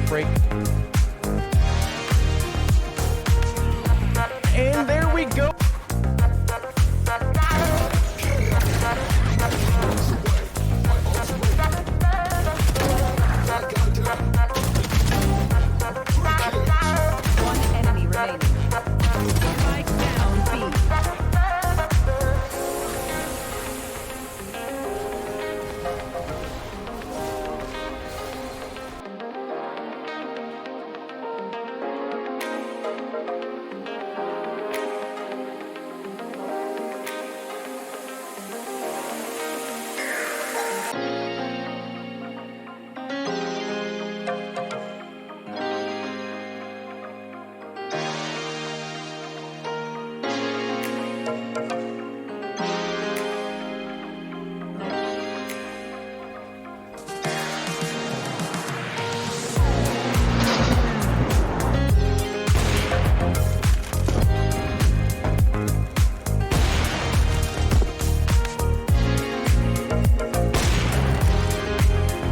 limit break. And there we go. One enemy remaining. Strike down B.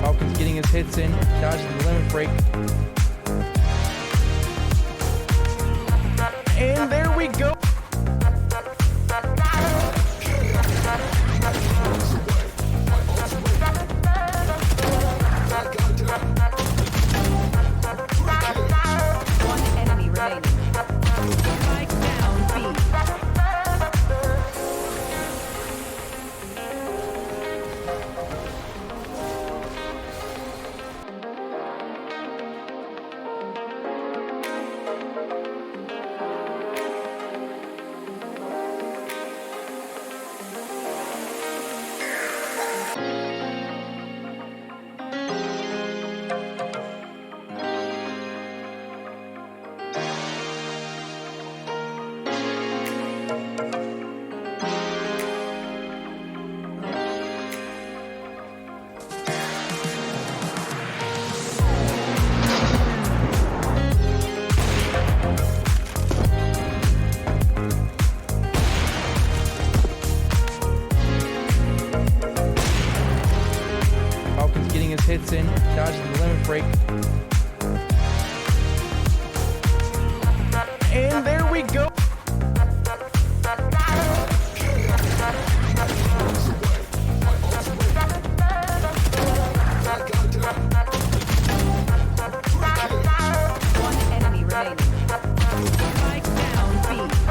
Falcons getting his hits in, dodging the limit break. And there we go. One enemy remaining. Strike down B. Falcons getting his hits in, dodging the limit break. And there we go. One enemy remaining. Strike down B.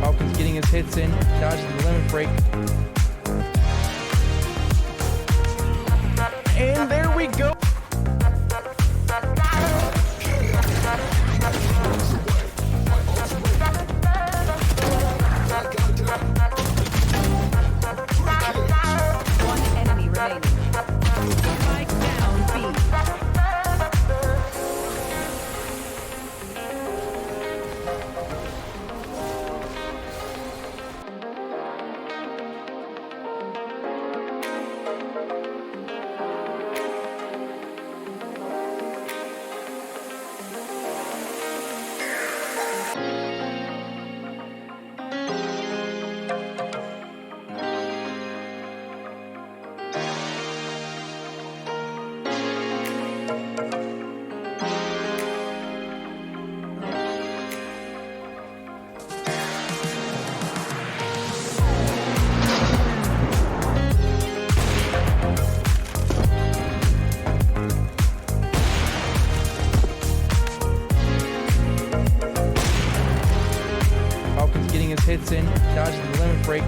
Falcons getting his hits in, dodging the limit break. And there we go. One enemy remaining. Strike down B. hits in, dodging the limit break.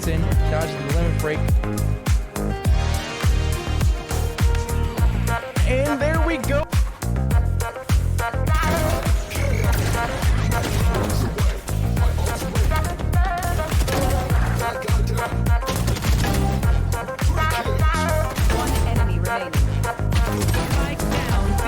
hits in, dodging the limit break. And there we go. One enemy remaining. Strike down B.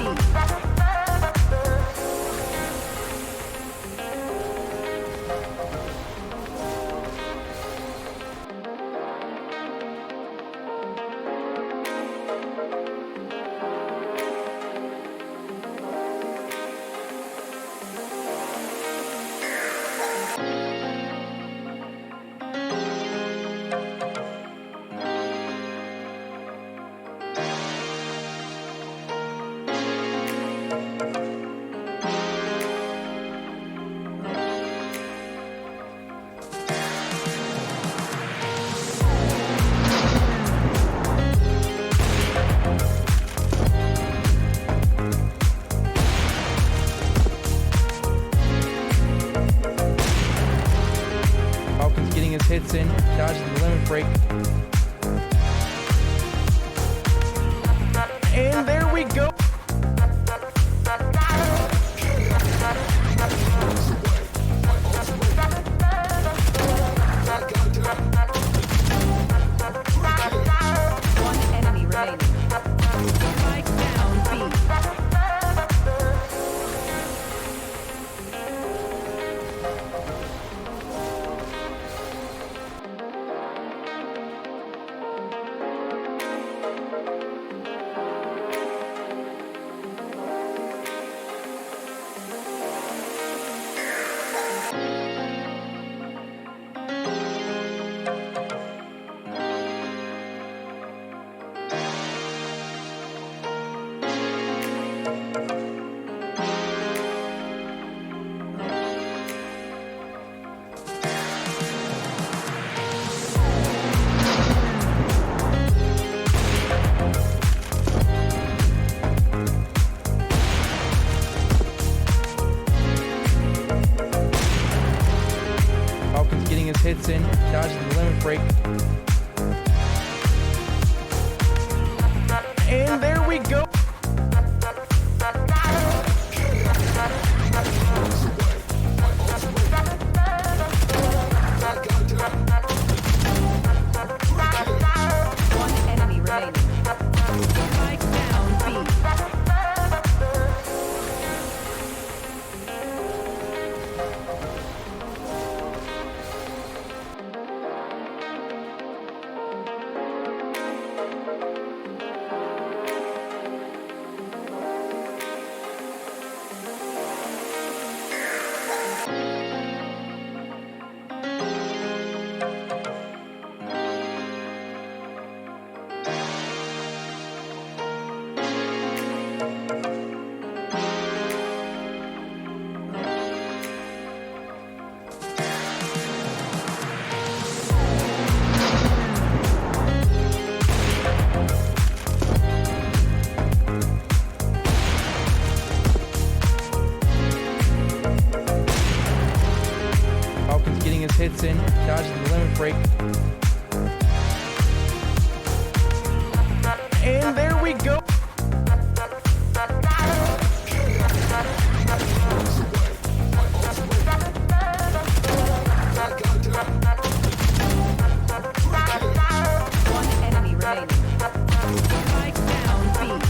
Getting his hits in, dodging the limit break. And there we go. One enemy remaining. Strike down B. Getting his hits in, dodging the limit break. And there we go. One enemy remaining. Strike down B. Getting his hits in, dodging the limit break. And there we go. One enemy remaining. Strike down B.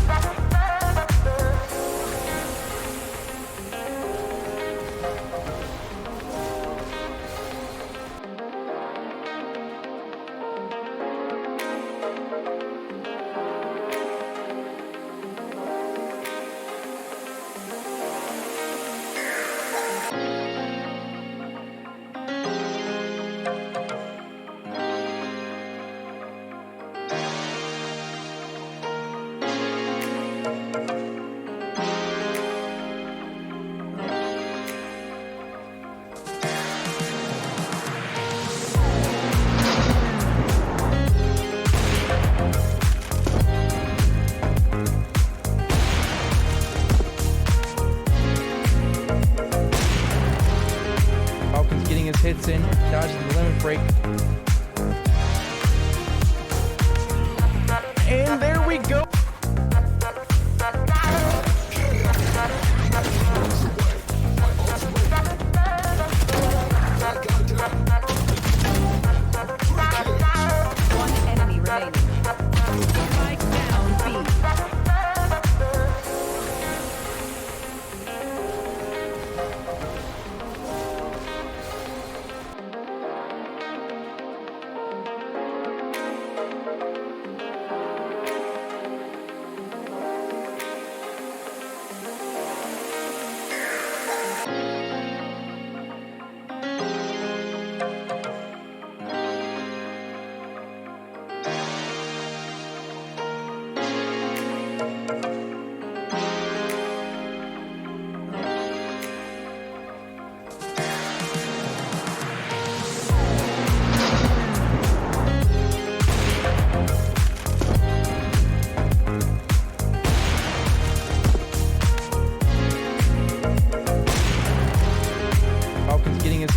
hits in, dodging the limit break.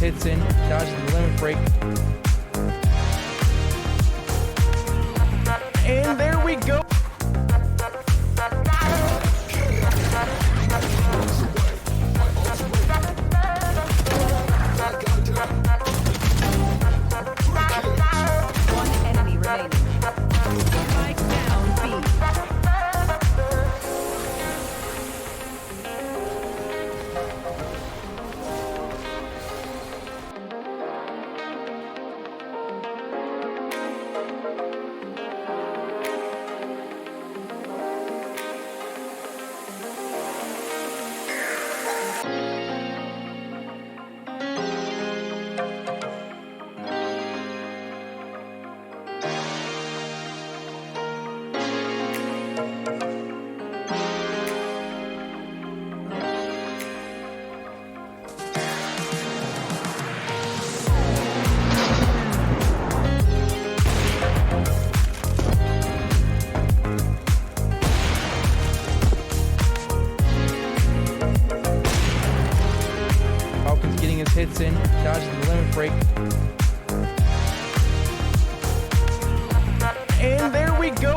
hits in, dodges the limit break. And there we go. One enemy remaining. Spike down B. Falcons getting his hits in, dodges the limit break. And there we go.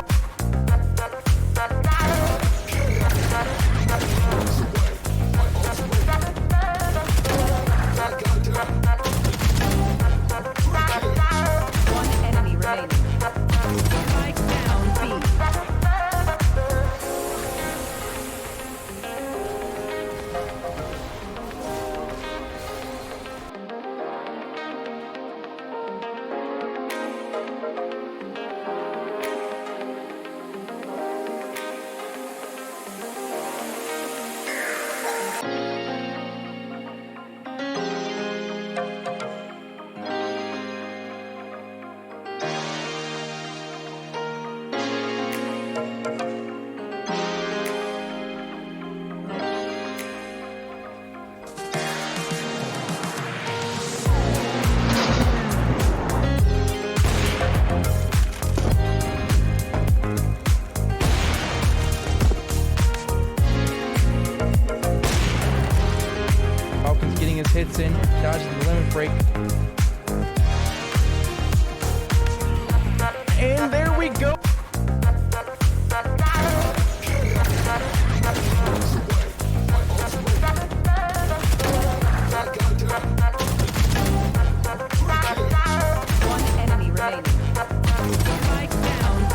One enemy remaining. Spike down B. Falcons getting his hits in, dodges the limit break. And there we go. One enemy remaining. Spike down B.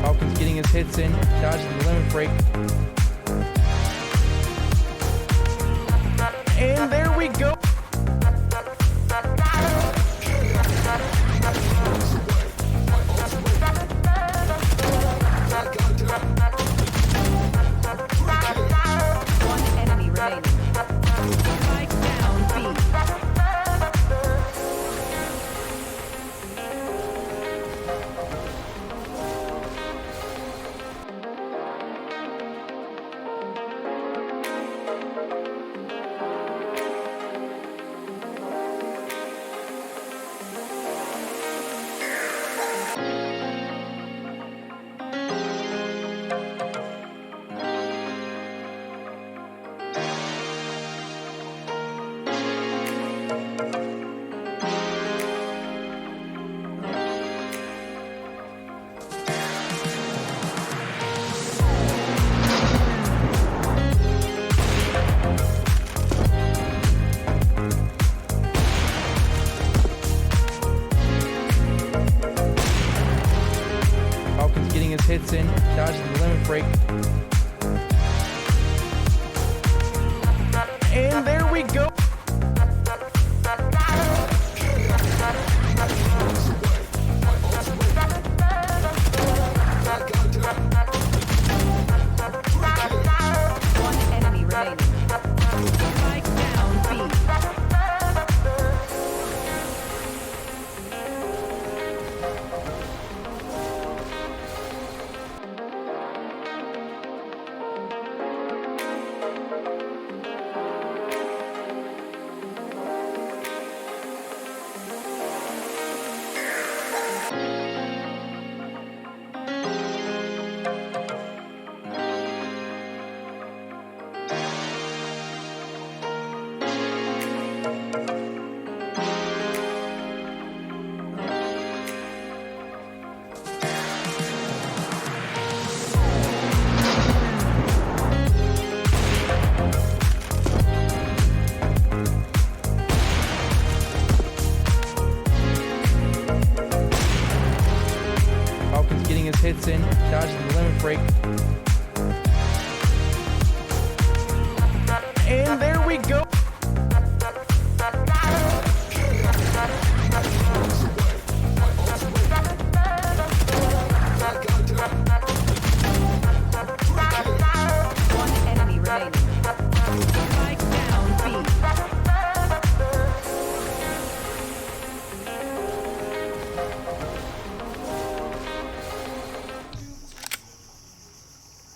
Falcons getting his hits in, dodges the limit break. And there we go. One enemy remaining. Spike down B. hits in, dodges the limit break. And there we go. One enemy remaining. Spike down B. Falcons getting his hits in, dodging the limit break. And there we go. One enemy remaining. Spike down B.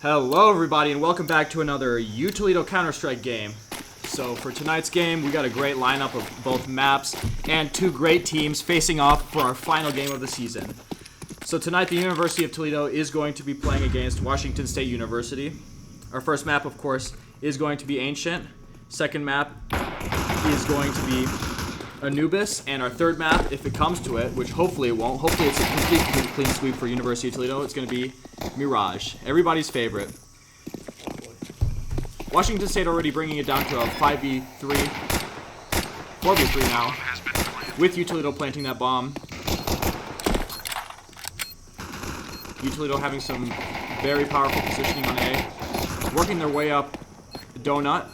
Hello everybody and welcome back to another UToledo Counter-Strike game. So for tonight's game, we got a great lineup of both maps and two great teams facing off for our final game of the season. So tonight the University of Toledo is going to be playing against Washington State University. Our first map, of course, is going to be Ancient. Second map is going to be Anubis, and our third map, if it comes to it, which hopefully it won't, hopefully it's a complete clean sweep for University of Toledo, it's going to be Mirage, everybody's favorite. Washington State already bringing it down to a 5v3, 4v3 now, with UToledo planting that bomb. UToledo having some very powerful positioning on A, working their way up Donut.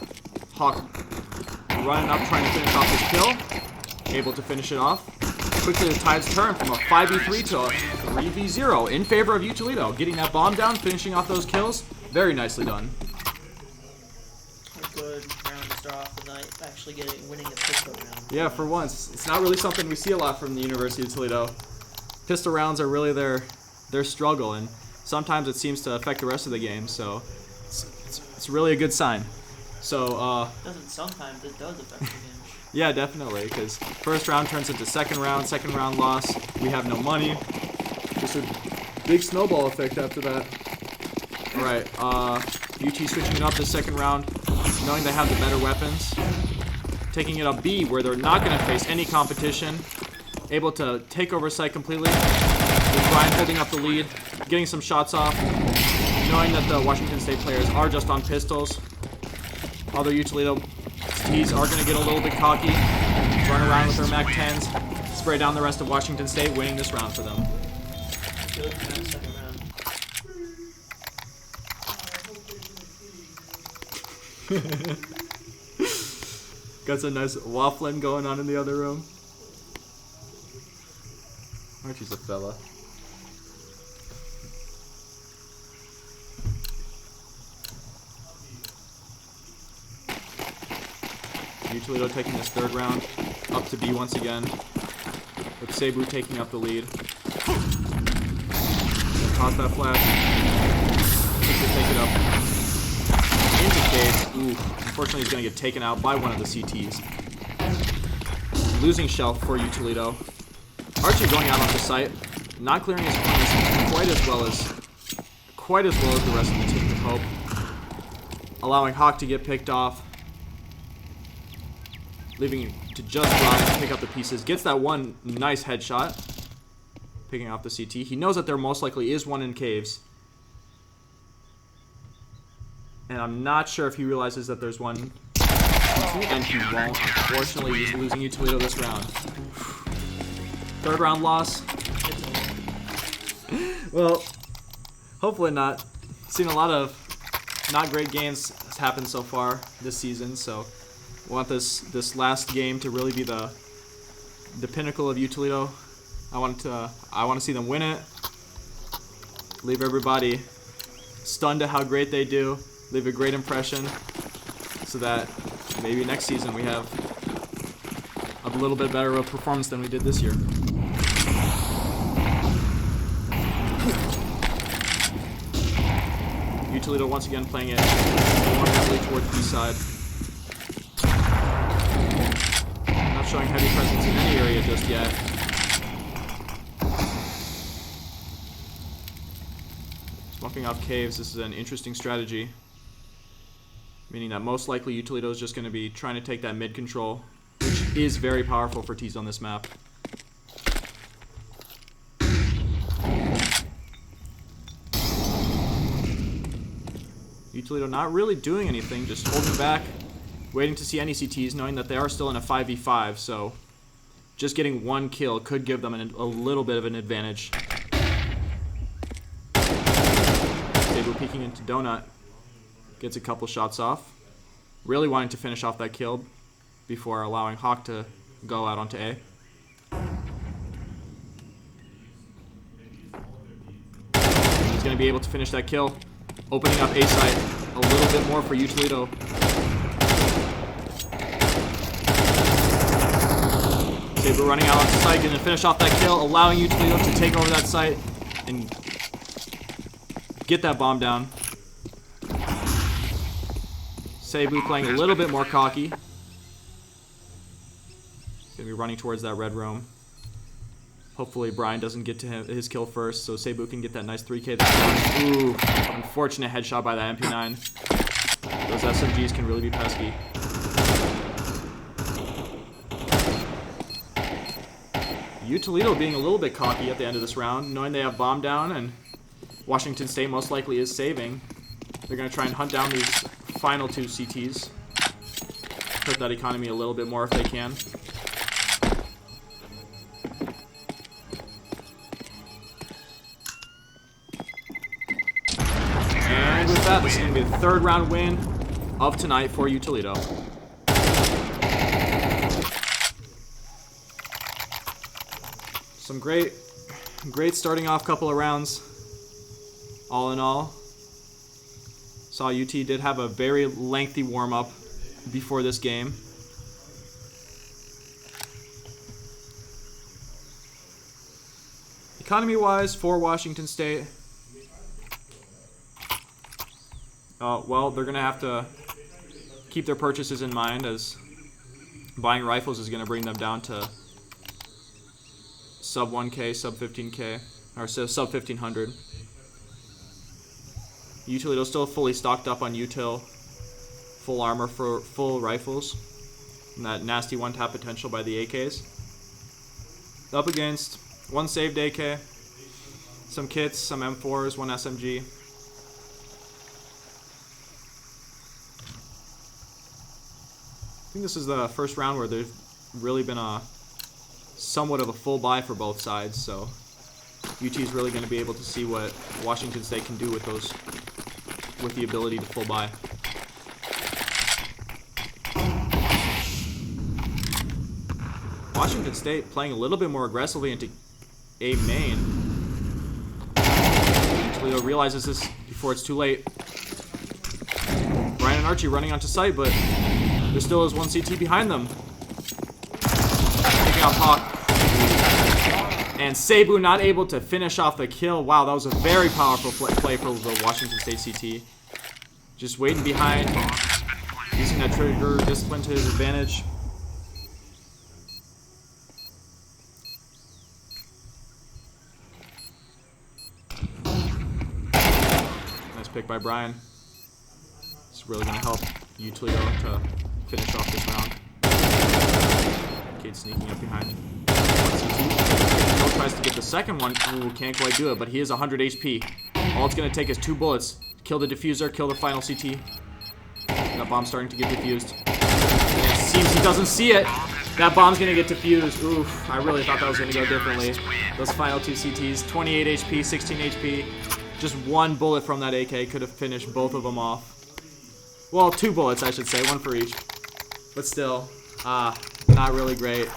Hawk running up, trying to finish off his kill. Able to finish it off. Quickly the tides turn from a 5v3 to a 3v0 in favor of UToledo. Getting that bomb down, finishing off those kills. Very nicely done. A good round to start off the night, actually winning the pistol round. Yeah, for once. It's not really something we see a lot from the University of Toledo. Pistol rounds are really their struggle, and sometimes it seems to affect the rest of the game, so it's really a good sign. So, Sometimes it does affect the game. yeah, definitely, because first round turns into second round loss, we have no money. Just a big snowball effect after that. Alright, UT switching it up the second round, knowing they have the better weapons. Taking it up B, where they're not going to face any competition. Able to take over site completely. With Brian holding up the lead, getting some shots off. Knowing that the Washington State players are just on pistols. Other UToledo tees are going to get a little bit cocky. Run around with their MAC-10s. Spray down the rest of Washington State, winning this round for them. Good second round. Got some nice waffling going on in the other room. Archie's a fella. UToledo taking this third round up to B once again, with Cebu taking up the lead. Toss that flash. Take it up into Cave. Ooh, unfortunately he's going to get taken out by one of the CTs. Losing shelf for UToledo. Archie going out onto site, not clearing his points quite as well as the rest of the team would hope. Allowing Hawk to get picked off. Leaving him to just drive and pick up the pieces. Gets that one nice headshot. Picking off the CT. He knows that there most likely is one in caves. And I'm not sure if he realizes that there's one. And he won't. Unfortunately, he's losing UToledo this round. Third round loss. Well, hopefully not. Seen a lot of not great games happen so far this season, so We want this last game to really be the pinnacle of UToledo. I want to see them win it. Leave everybody stunned at how great they do. Leave a great impression, so that maybe next season we have a little bit better of a performance than we did this year. UToledo once again playing it more heavily towards B side. Not showing heavy presence in any area just yet. Smoking off caves, this is an interesting strategy. Meaning that most likely UToledo is just going to be trying to take that mid control, which is very powerful for T's on this map. UToledo not really doing anything, just holding back, waiting to see any CTs, knowing that they are still in a 5v5, so just getting one kill could give them a little bit of an advantage. Sabu peeking into Donut, gets a couple shots off, really wanting to finish off that kill before allowing Hawk to go out onto A. He's going to be able to finish that kill, opening up A side a little bit more for UToledo. Saber running out onto site, going to finish off that kill, allowing UToledo to take over that site and get that bomb down. Sabu playing a little bit more cocky. Going to be running towards that red room. Hopefully Brian doesn't get to his kill first, so Sabu can get that nice 3K that time. Ooh, unfortunate headshot by that MP9. Those SMGs can really be pesky. UToledo being a little bit cocky at the end of this round, knowing they have bomb down and Washington State most likely is saving. They're going to try and hunt down these final two CTs. Hurt that economy a little bit more if they can. And with that, this is going to be the third round win of tonight for UToledo. Some great starting off couple of rounds. All in all, saw UT did have a very lengthy warm-up before this game. Economy-wise, for Washington State, well, they're going to have to keep their purchases in mind, as buying rifles is going to bring them down to sub 1K, sub 15K, or sub 1500. UToledo still fully stocked up on util, full armor for full rifles, and that nasty one-tap potential by the AKs. Up against one saved AK, some kits, some M4s, one SMG. I think this is the first round where there's really been a somewhat of a full buy for both sides, so UT is really going to be able to see what Washington State can do with those, with the ability to full buy. Washington State playing a little bit more aggressively into A main. Toledo realizes this before it's too late. Brian and Archie running onto site, but there still is one CT behind them. Taking out Hawk. And Sabu not able to finish off the kill. Wow, that was a very powerful play for the Washington State CT. Just waiting behind, using that trigger discipline to his advantage. Nice pick by Brian. It's really going to help UToledo to finish off this round. Kid sneaking up behind. Tries to get the second one. Ooh, can't quite do it, but he is 100 HP. All it's going to take is 2 bullets. Kill the diffuser, kill the final CT. That bomb's starting to get diffused. And it seems he doesn't see it. That bomb's going to get diffused. Oof, I really thought that was going to go differently. Those final 2 CTs, 28 HP, 16 HP. Just one bullet from that AK could have finished both of them off. Well, 2 bullets, I should say, one for each. But still, not really great.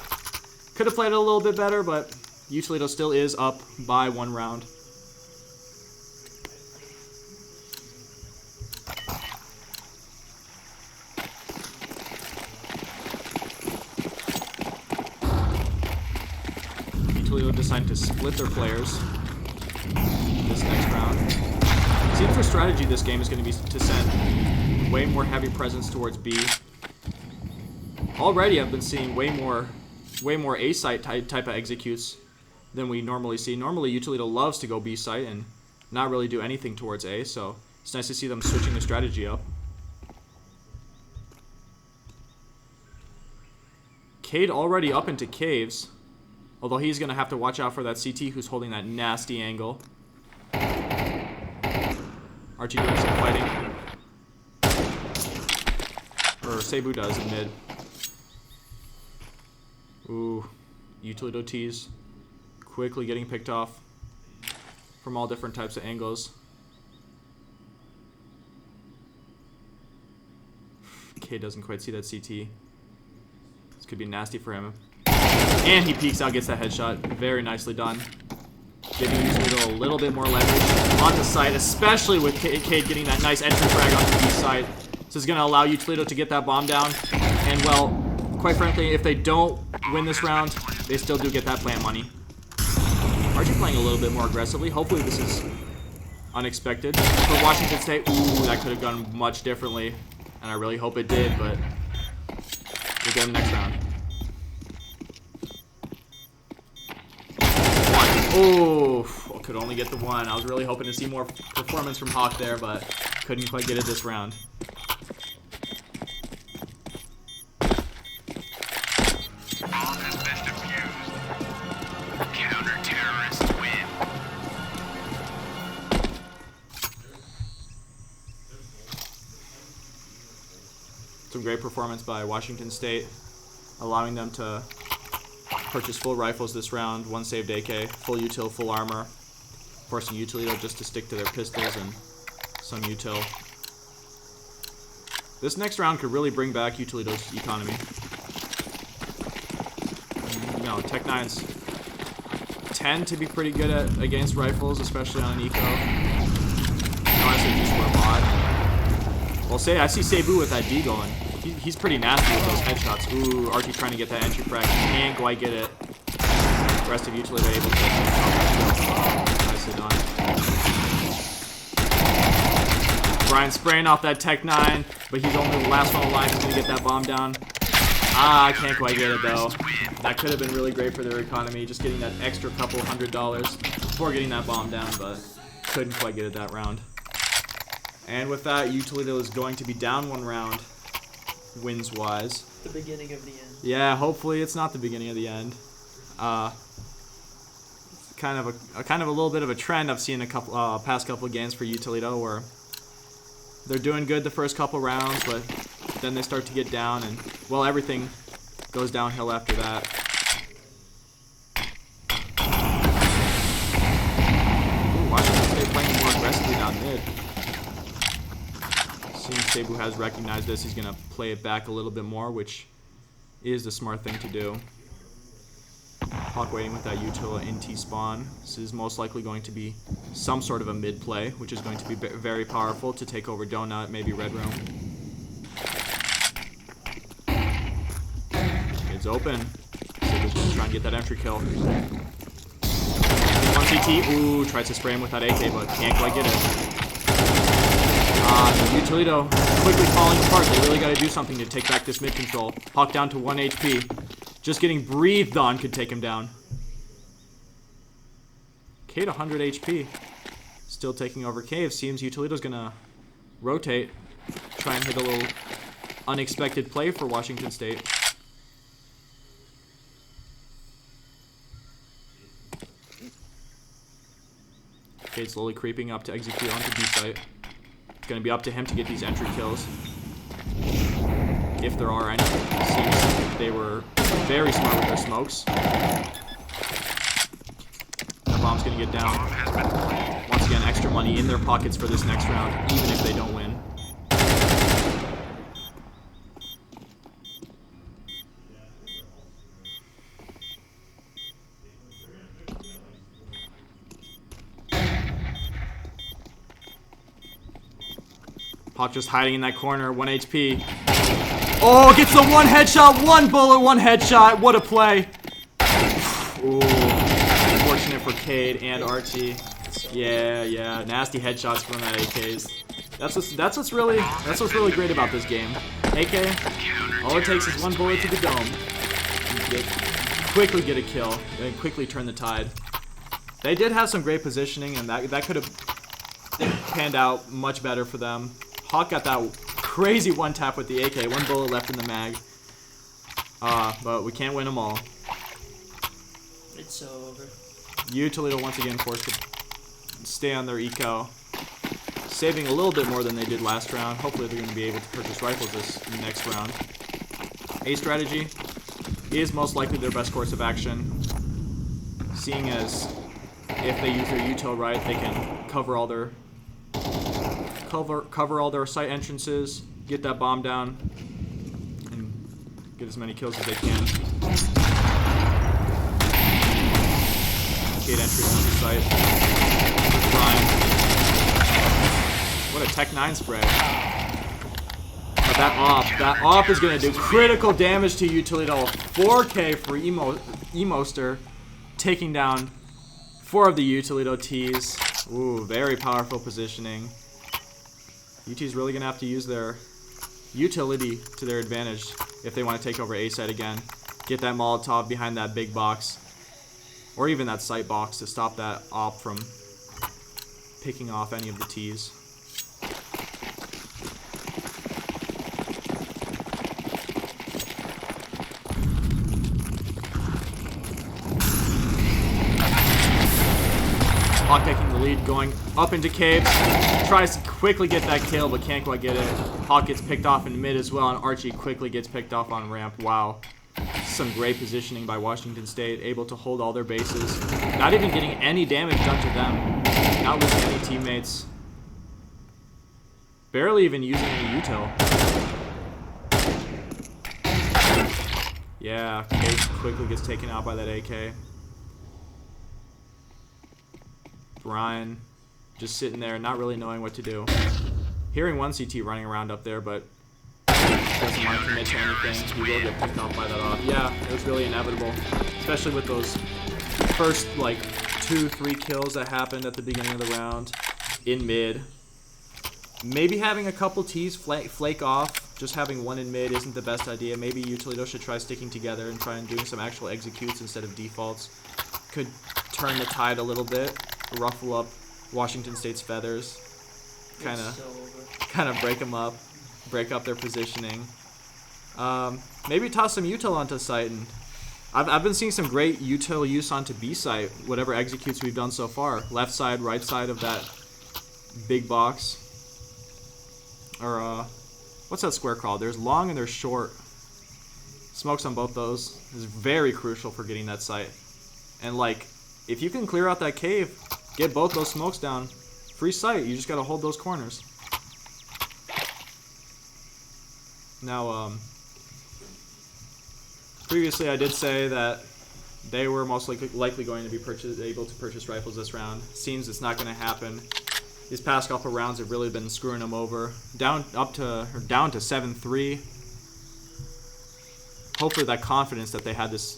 Could have played it a little bit better, but UToledo still is up by 1 round. UToledo decided to split their players this next round. Seems their strategy this game is going to be to send way more heavy presence towards B. Already I've been seeing way more A site type of executes than we normally see. Normally UToledo loves to go B site and not really do anything towards A, so it's nice to see them switching the strategy up. Cade already up into caves, although he's going to have to watch out for that CT who's holding that nasty angle. Archie doing some fighting. Or Cebu does in mid. Ooh, UToledo tees quickly getting picked off from all different types of angles. K doesn't quite see that CT. This could be nasty for him. And he peeks out, gets that headshot. Very nicely done. Giving UToledo a little bit more leverage on the side, especially with Cade getting that nice entry frag onto the side. This is going to allow UToledo to get that bomb down. And, well, quite frankly, if they don't win this round, they still do get that plant money. Archie playing a little bit more aggressively. Hopefully this is unexpected. For Washington State, ooh, that could have gone much differently. And I really hope it did, but we'll get him next round. Oh, could only get the 1. I was really hoping to see more performance from Hawk there, but couldn't quite get it this round. Some great performance by Washington State, allowing them to purchase full rifles this round, 1 saved AK, full util, full armor, forcing UToledo just to stick to their pistols and some util. This next round could really bring back UToledo's economy. You know, Tech 9s tend to be pretty good against rifles, especially on an eco. Unless they just were a mod. Well, I see Cebu with that D going. He's pretty nasty with those headshots. Ooh, Archie trying to get that entry frag. Can't quite get it. The rest of UToledo able to. Nicely done. Brian spraying off that Tech 9, but he's only the last one alive. He's going to get that bomb down. I can't quite get it, though. That could have been really great for their economy, just getting that extra couple $100 before getting that bomb down, but couldn't quite get it that round. And with that, UToledo is going to be down 1 round. Wins-wise. The beginning of the end. Yeah, hopefully it's not the beginning of the end. Kind of a little bit of a trend I've seen a couple past couple of games for UToledo where they're doing good the first couple rounds, but then they start to get down, and well, everything goes downhill after that. Ooh, Washington State playing more aggressively down mid. Seeing Cebu has recognized this, he's going to play it back a little bit more, which is the smart thing to do. Hawk waiting with that util in T-spawn. This is most likely going to be some sort of a mid play, which is going to be very powerful to take over Donut, maybe Red Room. It's open. Cebu's going to try and get that entry kill. 1 CT. Ooh, tries to spray him with that AK, but can't quite get it. UToledo quickly falling apart. They really got to do something to take back this mid control. Hawk down to 1 HP. Just getting breathed on could take him down. Cade 100 HP. Still taking over cave. Seems UToledo's going to rotate. Try and hit a little unexpected play for Washington State. Cade slowly creeping up to execute onto B site. It's going to be up to him to get these entry kills. If there are any. Seems they were very smart with their smokes. That bomb's going to get down. Once again, extra money in their pockets for this next round, even if they don't win. Hawk just hiding in that corner, 1 HP. Oh, gets the one headshot, 1 bullet, 1 headshot. What a play. Ooh, unfortunate for Cade and Archie. Yeah, nasty headshots from that AKs. That's what's really great about this game. AK, all it takes is 1 bullet to the dome. Quickly get a kill, and quickly turn the tide. They did have some great positioning, and that could have panned out much better for them. Hawk got that crazy 1-tap with the AK, 1 bullet left in the mag. But we can't win them all. It's so over. UToledo once again forced to stay on their eco, saving a little bit more than they did last round. Hopefully they're going to be able to purchase rifles this next round. A strategy is most likely their best course of action, seeing as if they use their util right, they can cover all their site entrances, get that bomb down, and get as many kills as they can. Gate entry on the site. What a Tech 9 spray. But that op is going to do critical damage to UToledo. 4K for Emoster, taking down 4 of the UToledo Ts. Ooh, very powerful positioning. UT's really going to have to use their utility to their advantage if they want to take over A site again. Get that Molotov behind that big box, or even that site box, to stop that op from picking off any of the Ts. Hawk taking the lead, going up into caves, tries to quickly get that kill, but can't quite get it. Hawk gets picked off in mid as well, and Archie quickly gets picked off on ramp. Wow. Some great positioning by Washington State, able to hold all their bases. Not even getting any damage done to them. Not losing any teammates. Barely even using any util. Yeah, Cage quickly gets taken out by that AK. Brian just sitting there, not really knowing what to do. Hearing 1 CT running around up there, but doesn't want to commit to anything. He will get picked off by that off. Yeah, it was really inevitable, especially with those first like 2-3 kills that happened at the beginning of the round in mid. Maybe having a couple Ts flake off, just having 1 in mid isn't the best idea. Maybe UToledo should try sticking together and try and doing some actual executes instead of defaults. Could turn the tide a little bit, ruffle up Washington State's feathers, kind of break them up, break up their positioning. Maybe toss some util onto site, and I've been seeing some great util use onto B site, whatever executes we've done so far. Left side, right side of that big box. Or what's that square called? There's long and there's short. Smokes on both those is very crucial for getting that site. And like, if you can clear out that cave, get both those smokes down, free site. You just gotta hold those corners. Now, previously I did say that they were most likely going to be able to purchase rifles this round. Seems it's not going to happen. These past couple rounds have really been screwing them over. Down to 7-3. Hopefully that confidence that they had this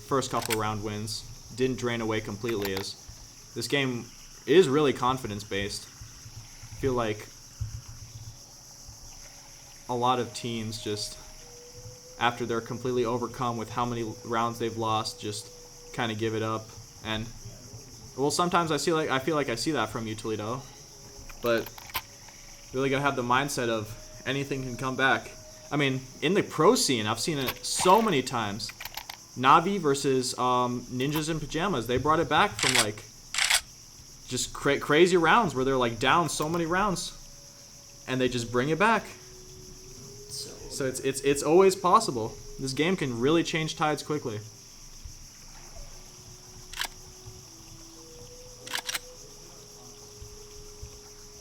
first couple round wins didn't drain away completely, as this game is really confidence based. I feel like a lot of teams just, after they're completely overcome with how many rounds they've lost, just kind of give it up. And well, sometimes I feel like I see that from UToledo, but really gotta have the mindset of anything can come back. I mean, in the pro scene, I've seen it so many times. Navi versus Ninjas in Pajamas, they brought it back from like just crazy rounds where they're like down so many rounds, and they just bring it back. So it's always possible. This game can really change tides quickly.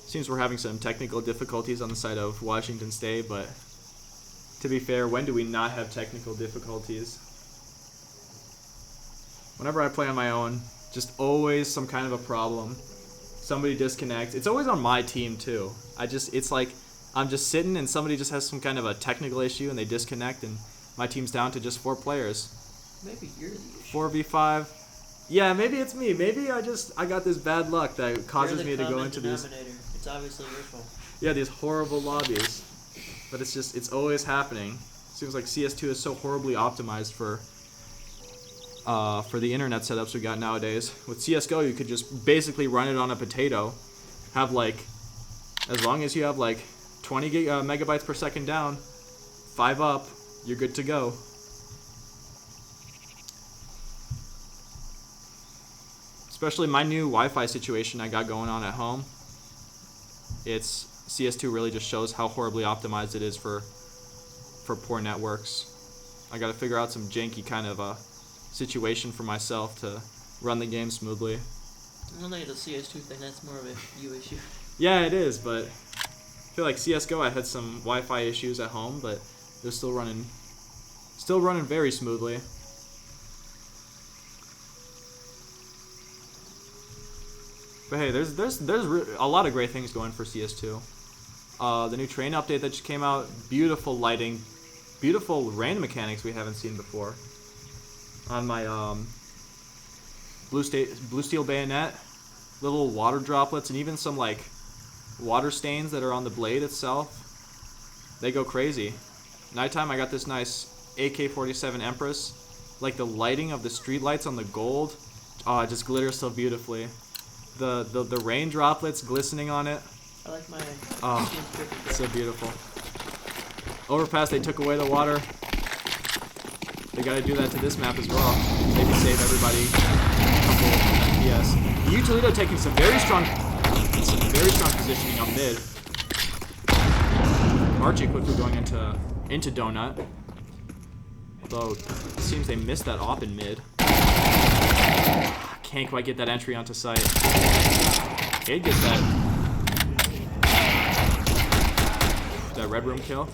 Seems we're having some technical difficulties on the side of Washington State, but to be fair, when do we not have technical difficulties? Whenever I play on my own, just always some kind of a problem. Somebody disconnects. It's always on my team too. It's like I'm just sitting and somebody just has some kind of a technical issue and they disconnect and my team's down to just 4 players. Maybe you're the issue. 4v5. Yeah, maybe it's me. Maybe I got this bad luck that causes me to go into these. It's obviously your fault. Yeah, these horrible lobbies. But it's always happening. Seems like CS2 is so horribly optimized for the internet setups we got nowadays. With CS:GO, you could just basically run it on a potato, have like, as long as you have like 20 megabytes per second down, 5 up, you're good to go. Especially my new Wi-Fi situation I got going on at home. CS2 really just shows how horribly optimized it is for poor networks. I got to figure out some janky kind of situation for myself to run the game smoothly. I don't think it's a CS2 thing. That's more of a you issue. Yeah, it is, but I feel like CS:GO I had some Wi-Fi issues at home, but they're still running very smoothly. But hey, there's a lot of great things going for CS2. The new train update that just came out, beautiful lighting, beautiful rain mechanics we haven't seen before. On my blue steel bayonet, little water droplets, and even some like water stains that are on the blade itself. They go crazy. Nighttime, I got this nice AK-47 Empress. Like the lighting of the street lights on the gold, it just glitters so beautifully. The rain droplets glistening on it. I like my so beautiful. Overpass, they took away the water. They gotta do that to this map as well. Maybe save everybody a couple FPS. UToledo taking some very strong positioning up mid. Archie quickly going into Donut. Although it seems they missed that op in mid. Can't quite get that entry onto site. Cade gets that red room kill.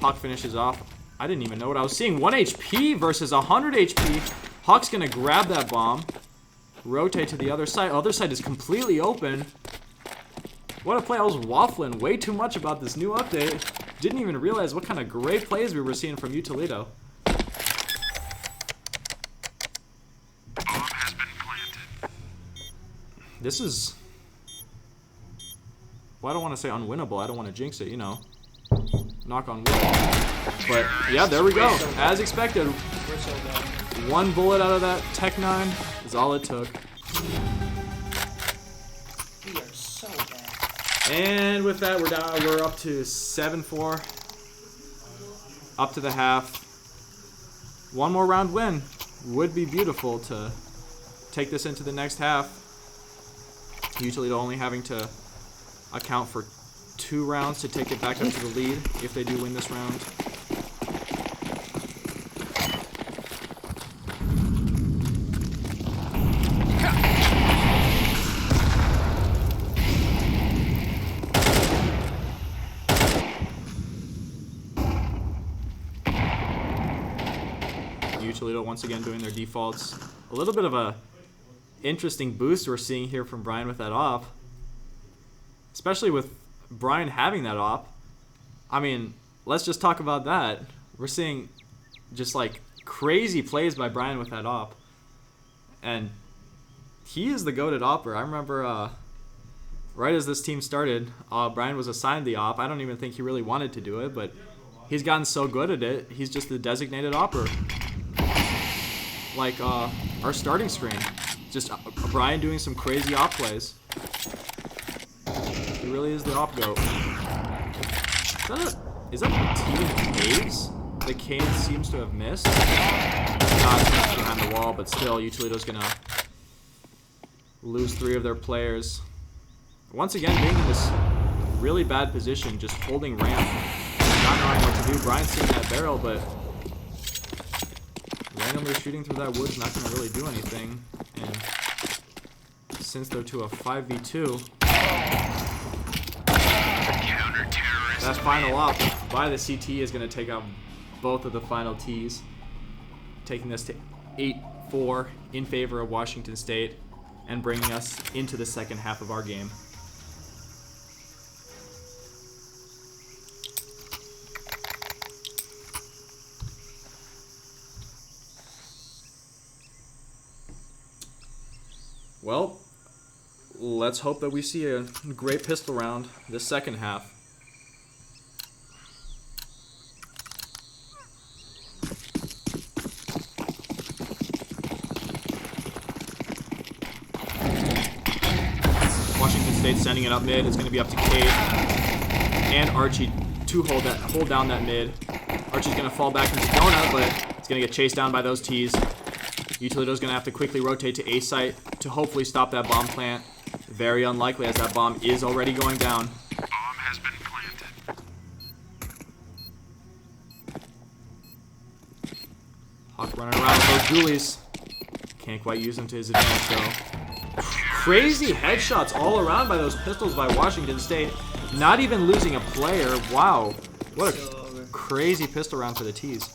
Hawk finishes off. I didn't even know what I was seeing. 1 HP versus 100 HP. Hawk's gonna grab that bomb. Rotate to the other side. Other side is completely open. What a play. I was waffling way too much about this new update. Didn't even realize what kind of great plays we were seeing from UToledo. This is... well, I don't want to say unwinnable. I don't want to jinx it, you know. Knock on wood. But, yeah, there we go. As expected. We're so bad. 1 bullet out of that Tech 9 is all it took. We are so bad. And with that, we're up to 7-4. Up to the half. 1 more round win. Would be beautiful to take this into the next half. UToledo only having to account for 2 rounds to take it back up to the lead if they do win this round. UToledo once again doing their defaults. A little bit of a interesting boost we're seeing here from Brian with that op. Especially with Brian having that op. I mean, let's just talk about that. We're seeing just like crazy plays by Brian with that op. And he is the goated opper. I remember right as this team started, Brian was assigned the op. I don't even think he really wanted to do it, but he's gotten so good at it, he's just the designated opper. Like our starting screen. Just Brian doing some crazy op plays. He really is the op goat. Is that team Caves that Kane seems to have missed? Not behind the wall, but still, UToledo's gonna lose 3 of their players. Once again, being in this really bad position, just holding ramp, not knowing what to do. Brian's seeing that barrel, but randomly shooting through that wood's not gonna really do anything. And since they're to a 5v2, that final op by the CT is going to take out both of the final Ts, taking this to 8-4 in favor of Washington State and bringing us into the second half of our game. Well, let's hope that we see a great pistol round this second half. Washington State sending it up mid. It's going to be up to Cade and Archie to hold down that mid. Archie's going to fall back into Donut, but it's going to get chased down by those T's. UToledo's going to have to quickly rotate to A site to hopefully stop that bomb plant. Very unlikely as that bomb is already going down. Bomb has been planted. Hawk running around with those dualies. Can't quite use them to his advantage though. Crazy headshots all around by those pistols by Washington State. Not even losing a player. Wow. What a crazy pistol round for the T's.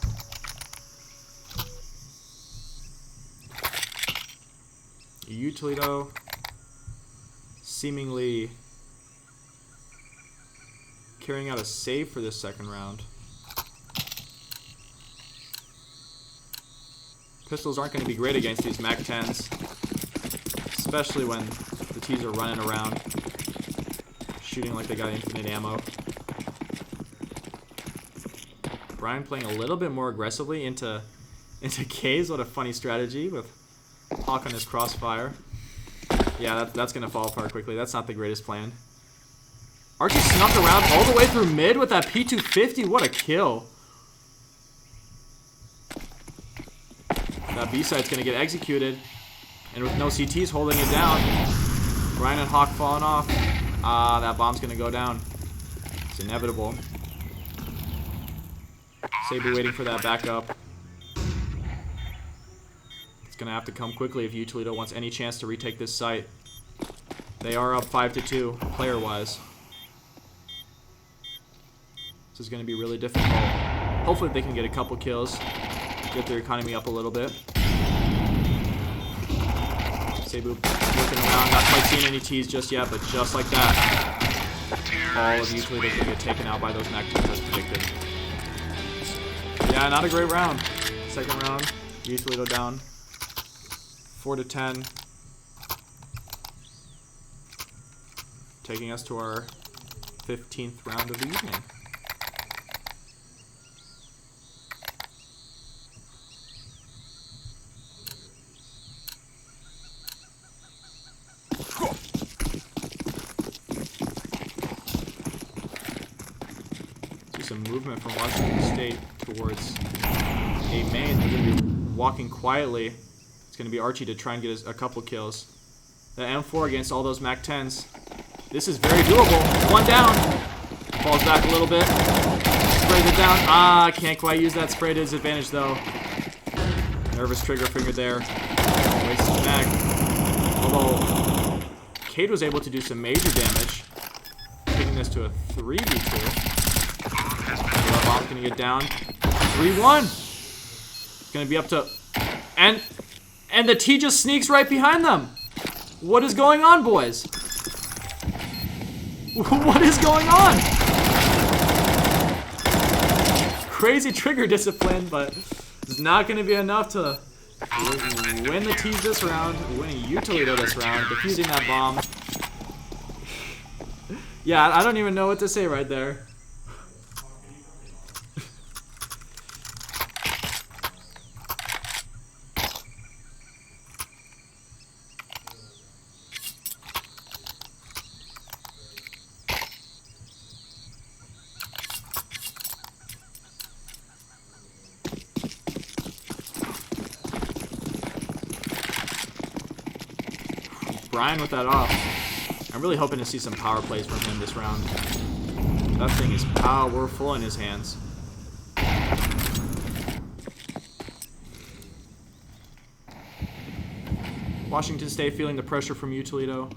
UToledo seemingly carrying out a save for this second round. Pistols aren't going to be great against these Mac 10s, especially when the T's are running around, shooting like they got infinite ammo. Brian playing a little bit more aggressively into K's. What a funny strategy with Hawk on his crossfire. Yeah, that's going to fall apart quickly. That's not the greatest plan. Archie snuck around all the way through mid with that P250. What a kill. That B site's going to get executed. And with no CTs holding it down, Brian and Hawk falling off. That bomb's going to go down. It's inevitable. Saber waiting for that backup. It's going to have to come quickly if UToledo wants any chance to retake this site. They are up 5-2, player-wise. This is going to be really difficult. Hopefully they can get a couple kills, get their economy up a little bit. Sabu looking around, not quite seeing any T's just yet, but just like that, all of UToledo is going to get taken out by those Mac 10s as predicted. Yeah, not a great round. Second round, UToledo down 4-10. Taking us to our 15th round of the evening. See some movement from Washington State towards A main. They're going to be walking quietly. It's going to be Archie to try and get a couple kills. The M4 against all those Mac 10s. This is very doable. One down. Falls back a little bit. Sprays it down. Can't quite use that spray to his advantage though. Nervous trigger finger there. Wastes his mag. Although Cade was able to do some major damage, taking this to a 3v2. The bomb's gonna get down. 3-1. It's gonna be up to, and the T just sneaks right behind them. What is going on, boys? What is going on? Crazy trigger discipline, but it's not going to be enough to win the T's this round, winning UToledo this round, defusing that bomb. Yeah, I don't even know what to say right there. Brian with that off. I'm really hoping to see some power plays from him this round. That thing is powerful in his hands. Washington State feeling the pressure from UToledo.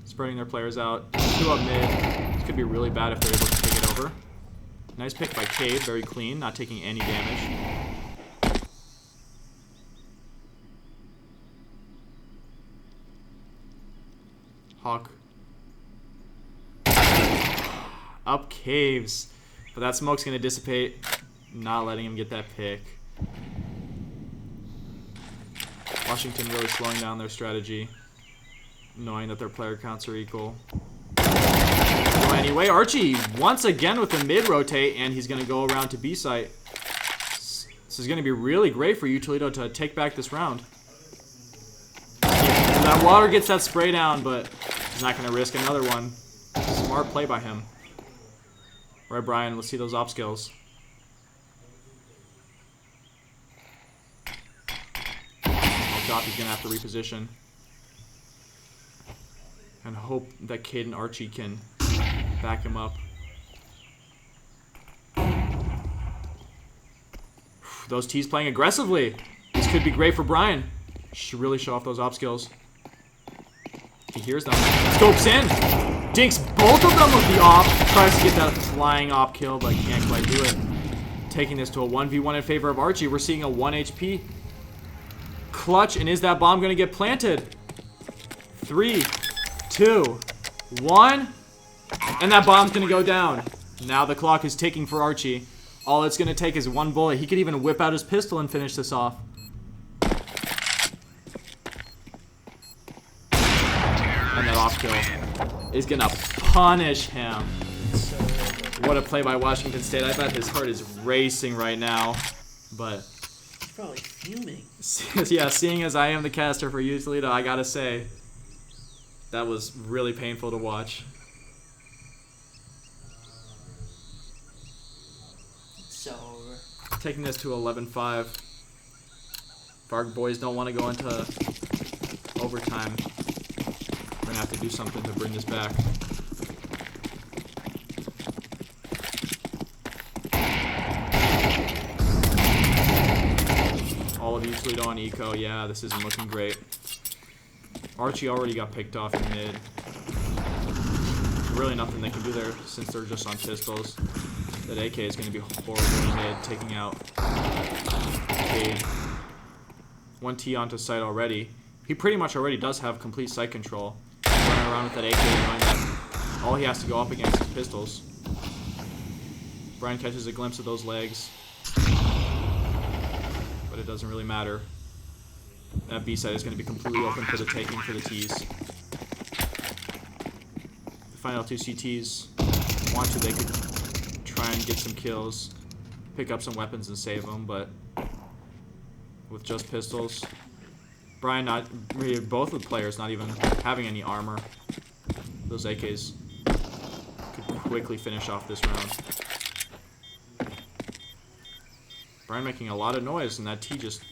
Spreading their players out. 2 up mid. This could be really bad if they're able to take it over. Nice pick by Cade. Very clean. Not taking any damage. Hawk. Up caves. But that smoke's going to dissipate. Not letting him get that pick. Washington really slowing down their strategy. knowing that their player counts are equal. So anyway, Archie once again with the mid rotate, and he's going to go around to B site. This is going to be really great for UToledo to take back this round. That water gets that spray down, but he's not going to risk another one. Smart play by him. All right, Brian, let's see those op skills. Oh god, he's going to have to reposition. And hope that Cade and Archie can back him up. Those T's playing aggressively. This could be great for Brian. Should really show off those op skills. He hears them. Scopes in. Dinks both of them with the op. Tries to get that flying op kill, but can't quite do it. Taking this to a 1v1 in favor of Archie. We're seeing a 1 HP. Clutch, and is that bomb going to get planted? 3, 2, 1. And that bomb's going to go down. Now the clock is ticking for Archie. All it's going to take is one bullet. He could even whip out his pistol and finish this off. And that off kill is going to punish him. What a play by Washington State. I bet his heart is racing right now. But He's probably fuming. yeah, seeing as I am the caster for UToledo, I got to say, that was really painful to watch. So over. Taking this to 11-5. If our boys don't want to go into overtime, we're going to have to do something to bring this back. All of UToledo on eco. Yeah, this isn't looking great. Archie already got picked off in mid. Really nothing they can do there since they're just on pistols. That AK is going to be horrible in mid, taking out Cade. 1 T onto site already. He pretty much already does have complete site control. Running around with that AK, knowing that all he has to go up against is pistols. Brian catches a glimpse of those legs. But it doesn't really matter. That B side is going to be completely open for the taking for the T's. The final 2 CTs want to, they could try and get some kills, pick up some weapons and save them, but with just pistols, Brian both of the players not even having any armor. Those AKs could quickly finish off this round. Brian making a lot of noise, and that T just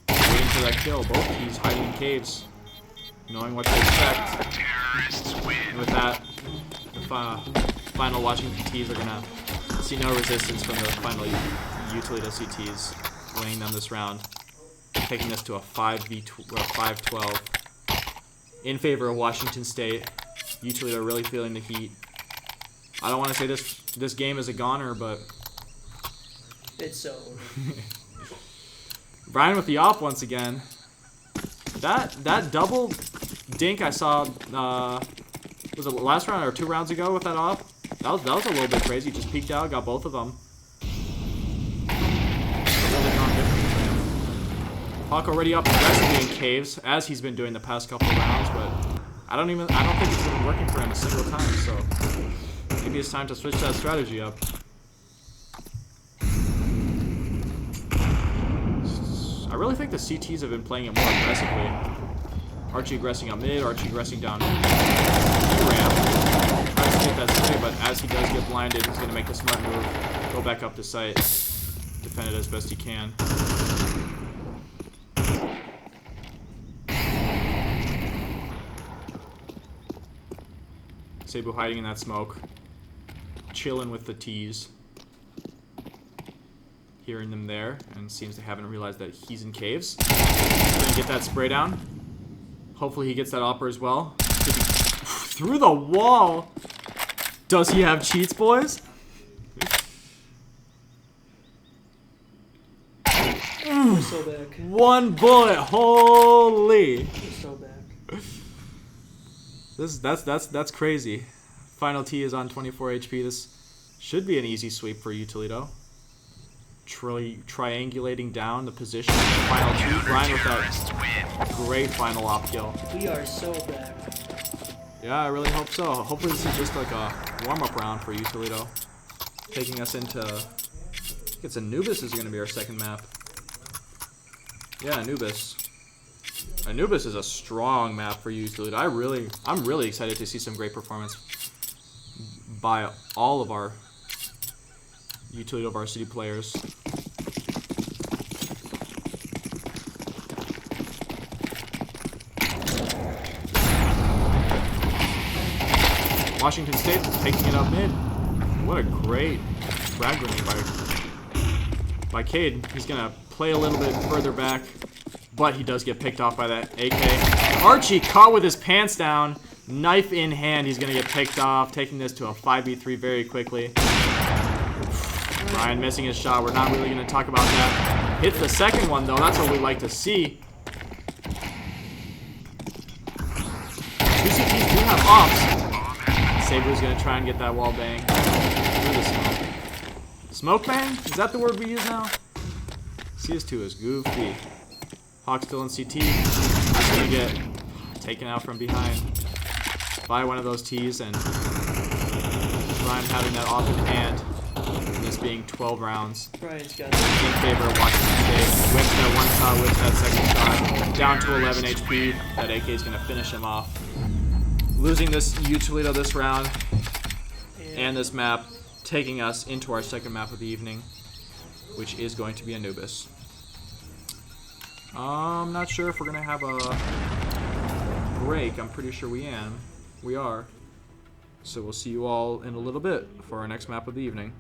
waiting for that kill. Both T's hiding in caves, knowing what to expect. And with that, the final Washington T's are gonna see no resistance from the final UToledo CTs, winning them this round, taking this to a 5-12 in favor of Washington State. UToledo really feeling the heat. I don't want to say this game is a goner, but It's over. Brian with the op once again. That double dink I saw, was it last round or 2 rounds ago with that op? That was a little bit crazy. Just peeked out, got both of them. Really gone different for him. Hawk already up aggressively in caves, as he's been doing the past couple of rounds, but I don't think it's been working for him a single time, so maybe it's time to switch that strategy up. I really think the CTs have been playing it more aggressively. Archie aggressing up mid, Archie aggressing down ramp. Tries to get that spray, but as he does get blinded, he's going to make a smart move, go back up to site, defend it as best he can. Cebu hiding in that smoke, chilling with the T's. Hearing them there, and seems they haven't realized that he's in caves. He's gonna get that spray down. Hopefully he gets that opper as well. Through the wall! Does he have cheats, boys? We're so back. 1 bullet, holy! We're so back. That's crazy. Final T is on 24 HP. This should be an easy sweep for UToledo. Triangulating down the position. Final 2. Brian with that great final op kill. We are so back. Yeah, I really hope so. Hopefully this is just like a warm-up round for UToledo. Taking us into... I think it's Anubis is going to be our second map. Yeah, Anubis. Anubis is a strong map for UToledo. I'm really excited to see some great performance by all of our UToledo varsity players. Washington State taking it up mid. What a great frag grenade by Cade. He's gonna play a little bit further back, but he does get picked off by that AK. Archie caught with his pants down, knife in hand. He's gonna get picked off, taking this to a 5v3 very quickly. Ryan missing his shot. We're not really gonna talk about that. Hits the second one though. That's what we like to see. Two CTs do have ops. Sabre's gonna try and get that wall bang through the smoke. Smoke bang? Is that the word we use now? CS2 is goofy. Hawk still in CT. He's gonna get taken out from behind by one of those T's, and Ryan having that off in hand. And this being 12 rounds Brian's got in favor of Washington State. Whips that one shot, whips that second shot. Down to 11 HP. That AK is gonna finish him off. Losing this UToledo this round and this map, taking us into our second map of the evening, which is going to be Anubis. I'm not sure if we're gonna have a break. I'm pretty sure we are. So we'll see you all in a little bit for our next map of the evening.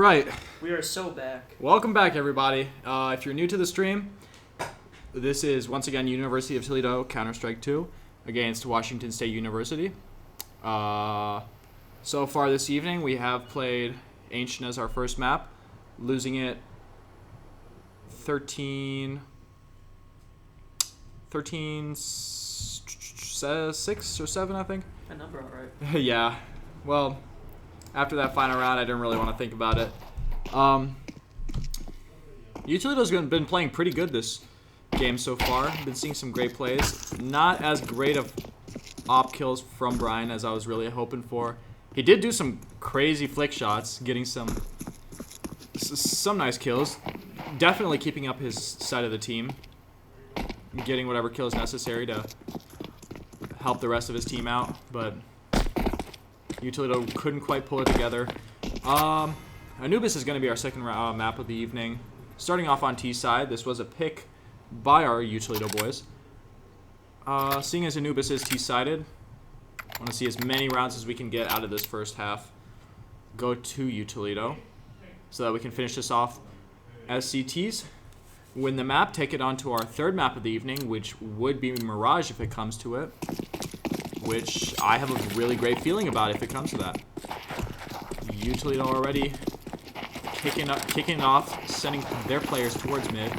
right. We are so back. Welcome back, everybody. If you're new to the stream, this is once again University of Toledo Counter-Strike 2 against Washington State University. So far this evening, we have played Ancient as our first map, losing it 13 6 or 7, I think. That number all right. Yeah. Well, after that final round, I didn't really want to think about it. UToledo's been playing pretty good this game so far. Been seeing some great plays. Not as great of op kills from Brian as I was really hoping for. He did do some crazy flick shots, getting some nice kills. Definitely keeping up his side of the team. Getting whatever kills necessary to help the rest of his team out, but UToledo couldn't quite pull it together. Anubis is going to be our second map of the evening. Starting off on T side, this was a pick by our UToledo boys. Seeing as Anubis is T-sided, I want to see as many rounds as we can get out of this first half go to UToledo so that we can finish this off as CTs. Win the map, take it on to our third map of the evening, which would be Mirage if it comes to it, which I have a really great feeling about if it comes to that. UToledo already kicking it off, sending their players towards mid.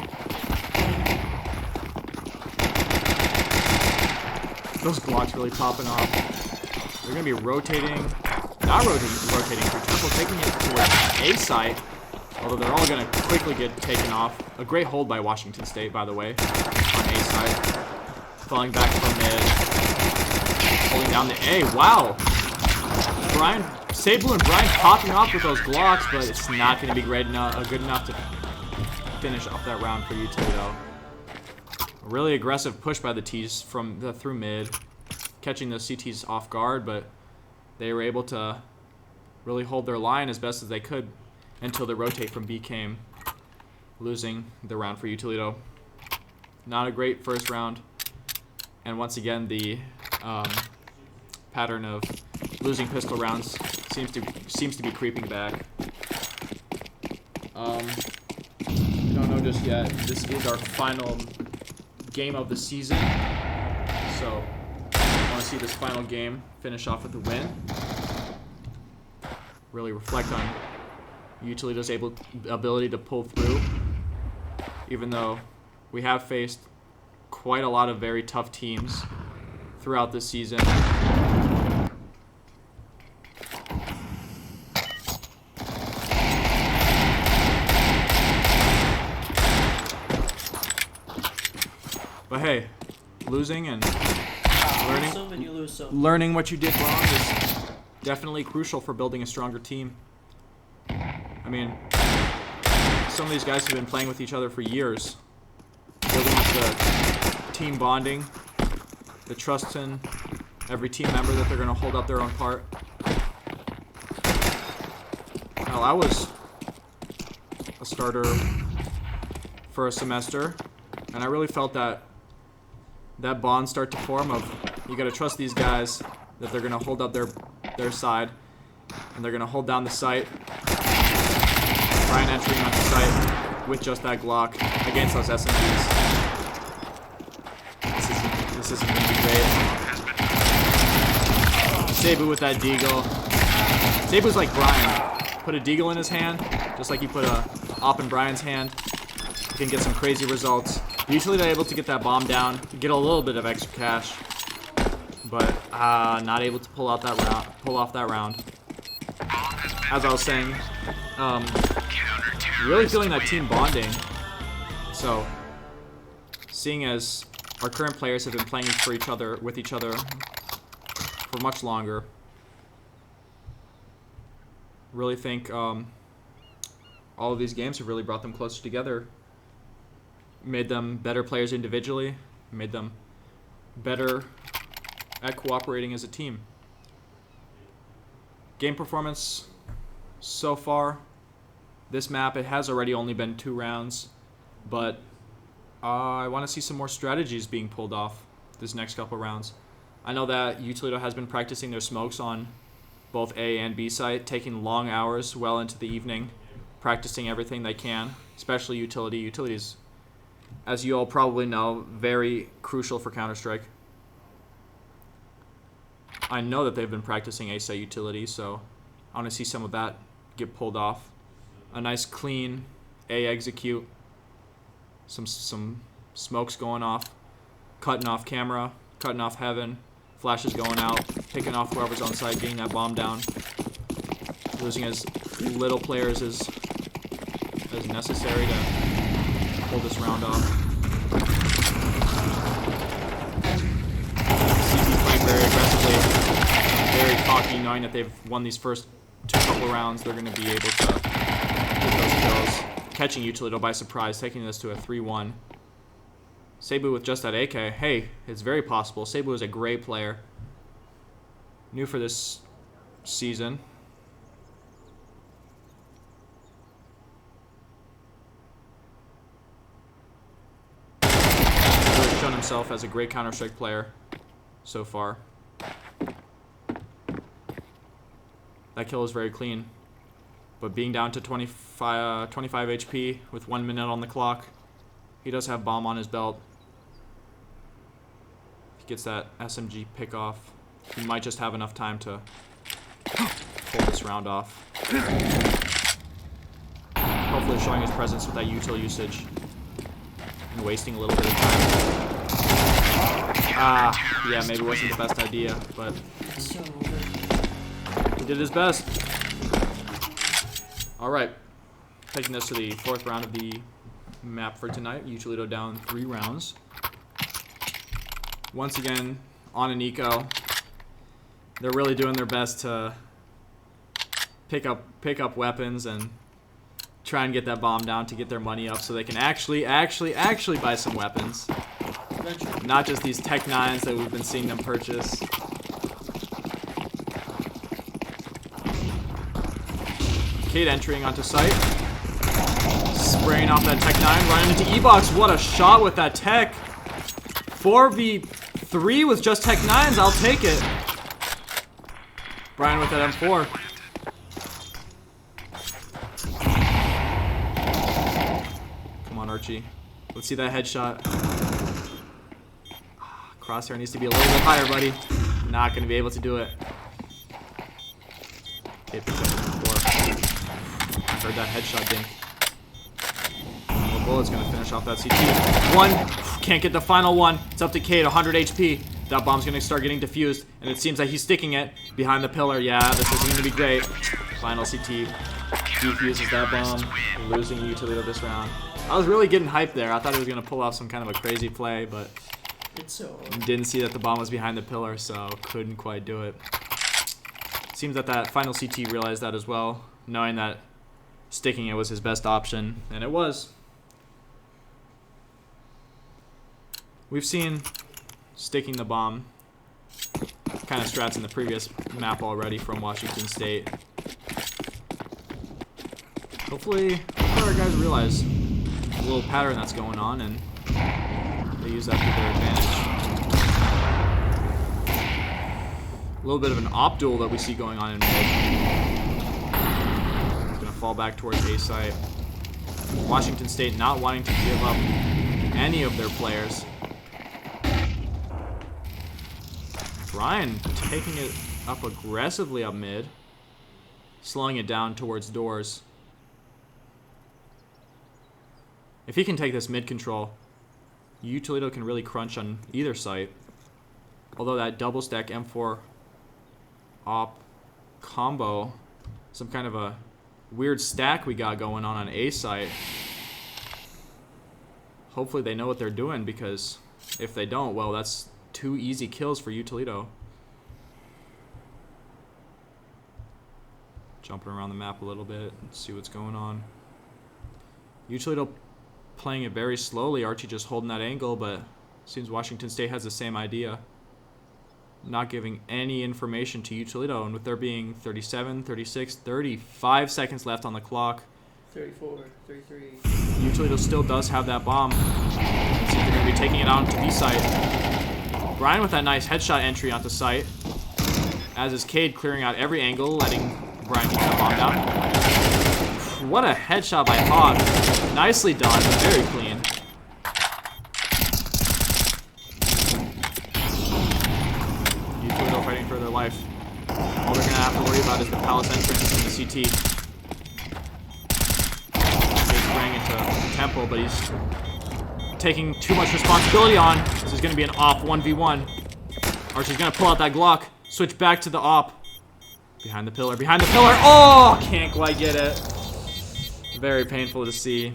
Those blocks really popping off. They're going to be rotating, not rotating for tempo, taking it towards A site, although they're all going to quickly get taken off. A great hold by Washington State, by the way, on A site. Falling back from mid, holding down the A. Wow! Brian, Sable and Brian popping off with those blocks, but it's not going to be good enough to finish off that round for UToledo. A really aggressive push by the T's through mid, catching the CTs off guard, but they were able to really hold their line as best as they could until the rotate from B came, losing the round for UToledo. Not a great first round, and once again the pattern of losing pistol rounds seems to be creeping back. We don't know just yet. This is our final game of the season, so I want to see this final game finish off with a win. Really reflect on UToledo's ability to pull through, even though we have faced quite a lot of very tough teams throughout this season. But hey, losing and learning what you did wrong is definitely crucial for building a stronger team. I mean, some of these guys have been playing with each other for years, building up the team bonding, the trust in every team member that they're going to hold up their own part. Well, I was a starter for a semester, and I really felt that bond start to form of you got to trust these guys that they're going to hold up their side, and they're going to hold down the site. Brian entering onto site with just that Glock against those SMGs. This isn't going to be great. Sabu with that deagle. Sabu's like Brian. Put a deagle in his hand, just like you put a op in Brian's hand. You can get some crazy results. Usually they're able to get that bomb down, get a little bit of extra cash, but not able to pull off that round. As I was saying, really feeling that team bonding. So, seeing as our current players have been playing with each other for much longer, really think all of these games have really brought them closer together. Made them better players individually, made them better at cooperating as a team. Game performance so far, this map, it has already only been 2 rounds, but I want to see some more strategies being pulled off this next couple rounds. I know that UToledo has been practicing their smokes on both A and B site, taking long hours well into the evening practicing everything they can, especially utility. Utilities, as you all probably know, very crucial for Counter-Strike. I know that they've been practicing A site utility, so I want to see some of that get pulled off. A nice clean A execute. Some smokes going off, cutting off camera, cutting off heaven, flashes going out, picking off whoever's on site, getting that bomb down, losing as little players as necessary to pull this round off. CT playing very aggressively, very cocky, knowing that they've won these first couple rounds. They're going to be able to get those kills, catching UToledo by surprise, taking this to a 3-1. Cebu with just that AK. Hey, it's very possible. Cebu is a great player. New for this season. Really shown himself as a great Counter-Strike player so far. That kill is very clean. But being down to 25 HP with 1 minute on the clock, he does have bomb on his belt. If he gets that SMG pick off, he might just have enough time to pull this round off. Hopefully showing his presence with that util usage and wasting a little bit of time. Yeah, maybe it wasn't the best idea, but So he did his best. Alright, taking this to the 4th round of the map for tonight. UToledo down 3 rounds. Once again, on an eco. They're really doing their best to pick up weapons and try and get that bomb down to get their money up so they can actually buy some weapons. eventually. Not just these Tech 9s that we've been seeing them purchase. Cade entering onto site. Spraying off that Tech 9, running into E-Box. What a shot with that Tech. 4v3 with just Tech 9s. I'll take it. Brian with that M4. Come on, Archie. Let's see that headshot. Crosshair needs to be a little bit higher, buddy. Not going to be able to do it. Okay, picked up M4. I heard that headshot dink. The bullet's going to finish off that CT. One. Can't get the final one. It's up to Cade, 100 HP. That bomb's going to start getting defused, and it seems like he's sticking it behind the pillar. Yeah, this isn't going to be great. Final CT defuses that bomb, losing UToledo this round. I was really getting hyped there. I thought he was going to pull off some kind of a crazy play, but didn't see that the bomb was behind the pillar, so couldn't quite do it. Seems that that final CT realized that as well, knowing that sticking it was his best option, and it was. We've seen sticking the bomb kind of strats in the previous map already from Washington State. Hopefully our guys realize a little pattern that's going on and they use that to their advantage. A little bit of an op duel that we see going on in mid. Gonna fall back towards A site. Washington State not wanting to give up any of their players. Ryan taking it up aggressively up mid, slowing it down towards doors. If he can take this mid control, UToledo can really crunch on either site. Although that double stack M4 op combo, some kind of a weird stack we got going on A site. Hopefully they know what they're doing, because if they don't, well, that's 2 easy kills for UToledo. Jumping around the map a little bit and see what's going on. UToledo playing it very slowly. Archie just holding that angle, but seems Washington State has the same idea. Not giving any information to UToledo, and with there being 37, 36, 35 seconds left on the clock. 34, 33. UToledo still does have that bomb. Seems they're going to be taking it out into B site. Brian with that nice headshot entry onto site. As is Cade clearing out every angle, letting Brian get that bomb down. What a headshot by Hawk. Nicely done. Very clean. UToledo fighting for their life. All they're going to have to worry about is the palace entrance and the CT. He's spraying into Temple, but he's taking too much responsibility on. This is going to be an op 1v1. Archie's going to pull out that Glock. Switch back to the op. Behind the pillar, behind the pillar. Oh, can't quite get it. Very painful to see.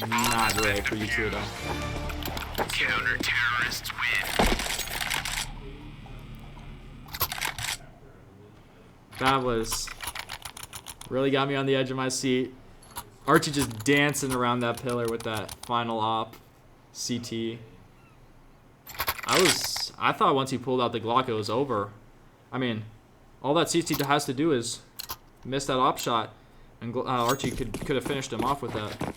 Not great for UToledo. Counter-terrorists win. That was really got me on the edge of my seat. Archie just dancing around that pillar with that final op CT. I thought once he pulled out the Glock it was over. I mean, all that CT has to do is miss that op shot, and Archie could have finished him off with that.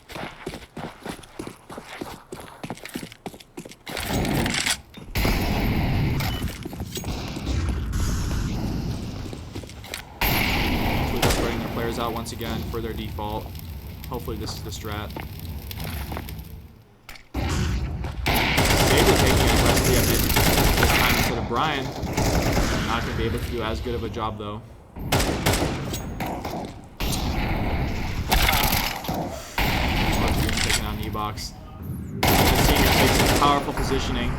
Out once again for their default. Hopefully this is the strat. Saber taking it aggressively at this time instead of Brian. Not going to be able to do as good of a job though. Taking on E-Box. Senior takes some powerful positioning.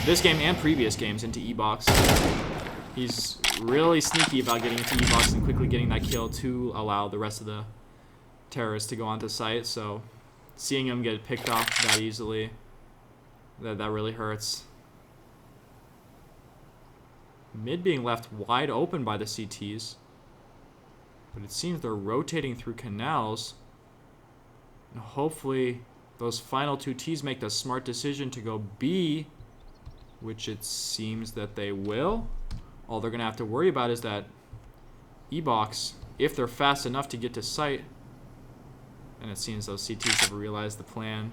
This game and previous games into E-Box. He's really sneaky about getting into E-Box and quickly getting that kill to allow the rest of the terrorists to go onto site. So seeing him get picked off that easily, that really hurts. Mid being left wide open by the CTs. But it seems they're rotating through canals. And hopefully those final two Ts make the smart decision to go B, which it seems that they will. All they're going to have to worry about is that E-Box, if they're fast enough to get to site. And it seems those CTs have realized the plan.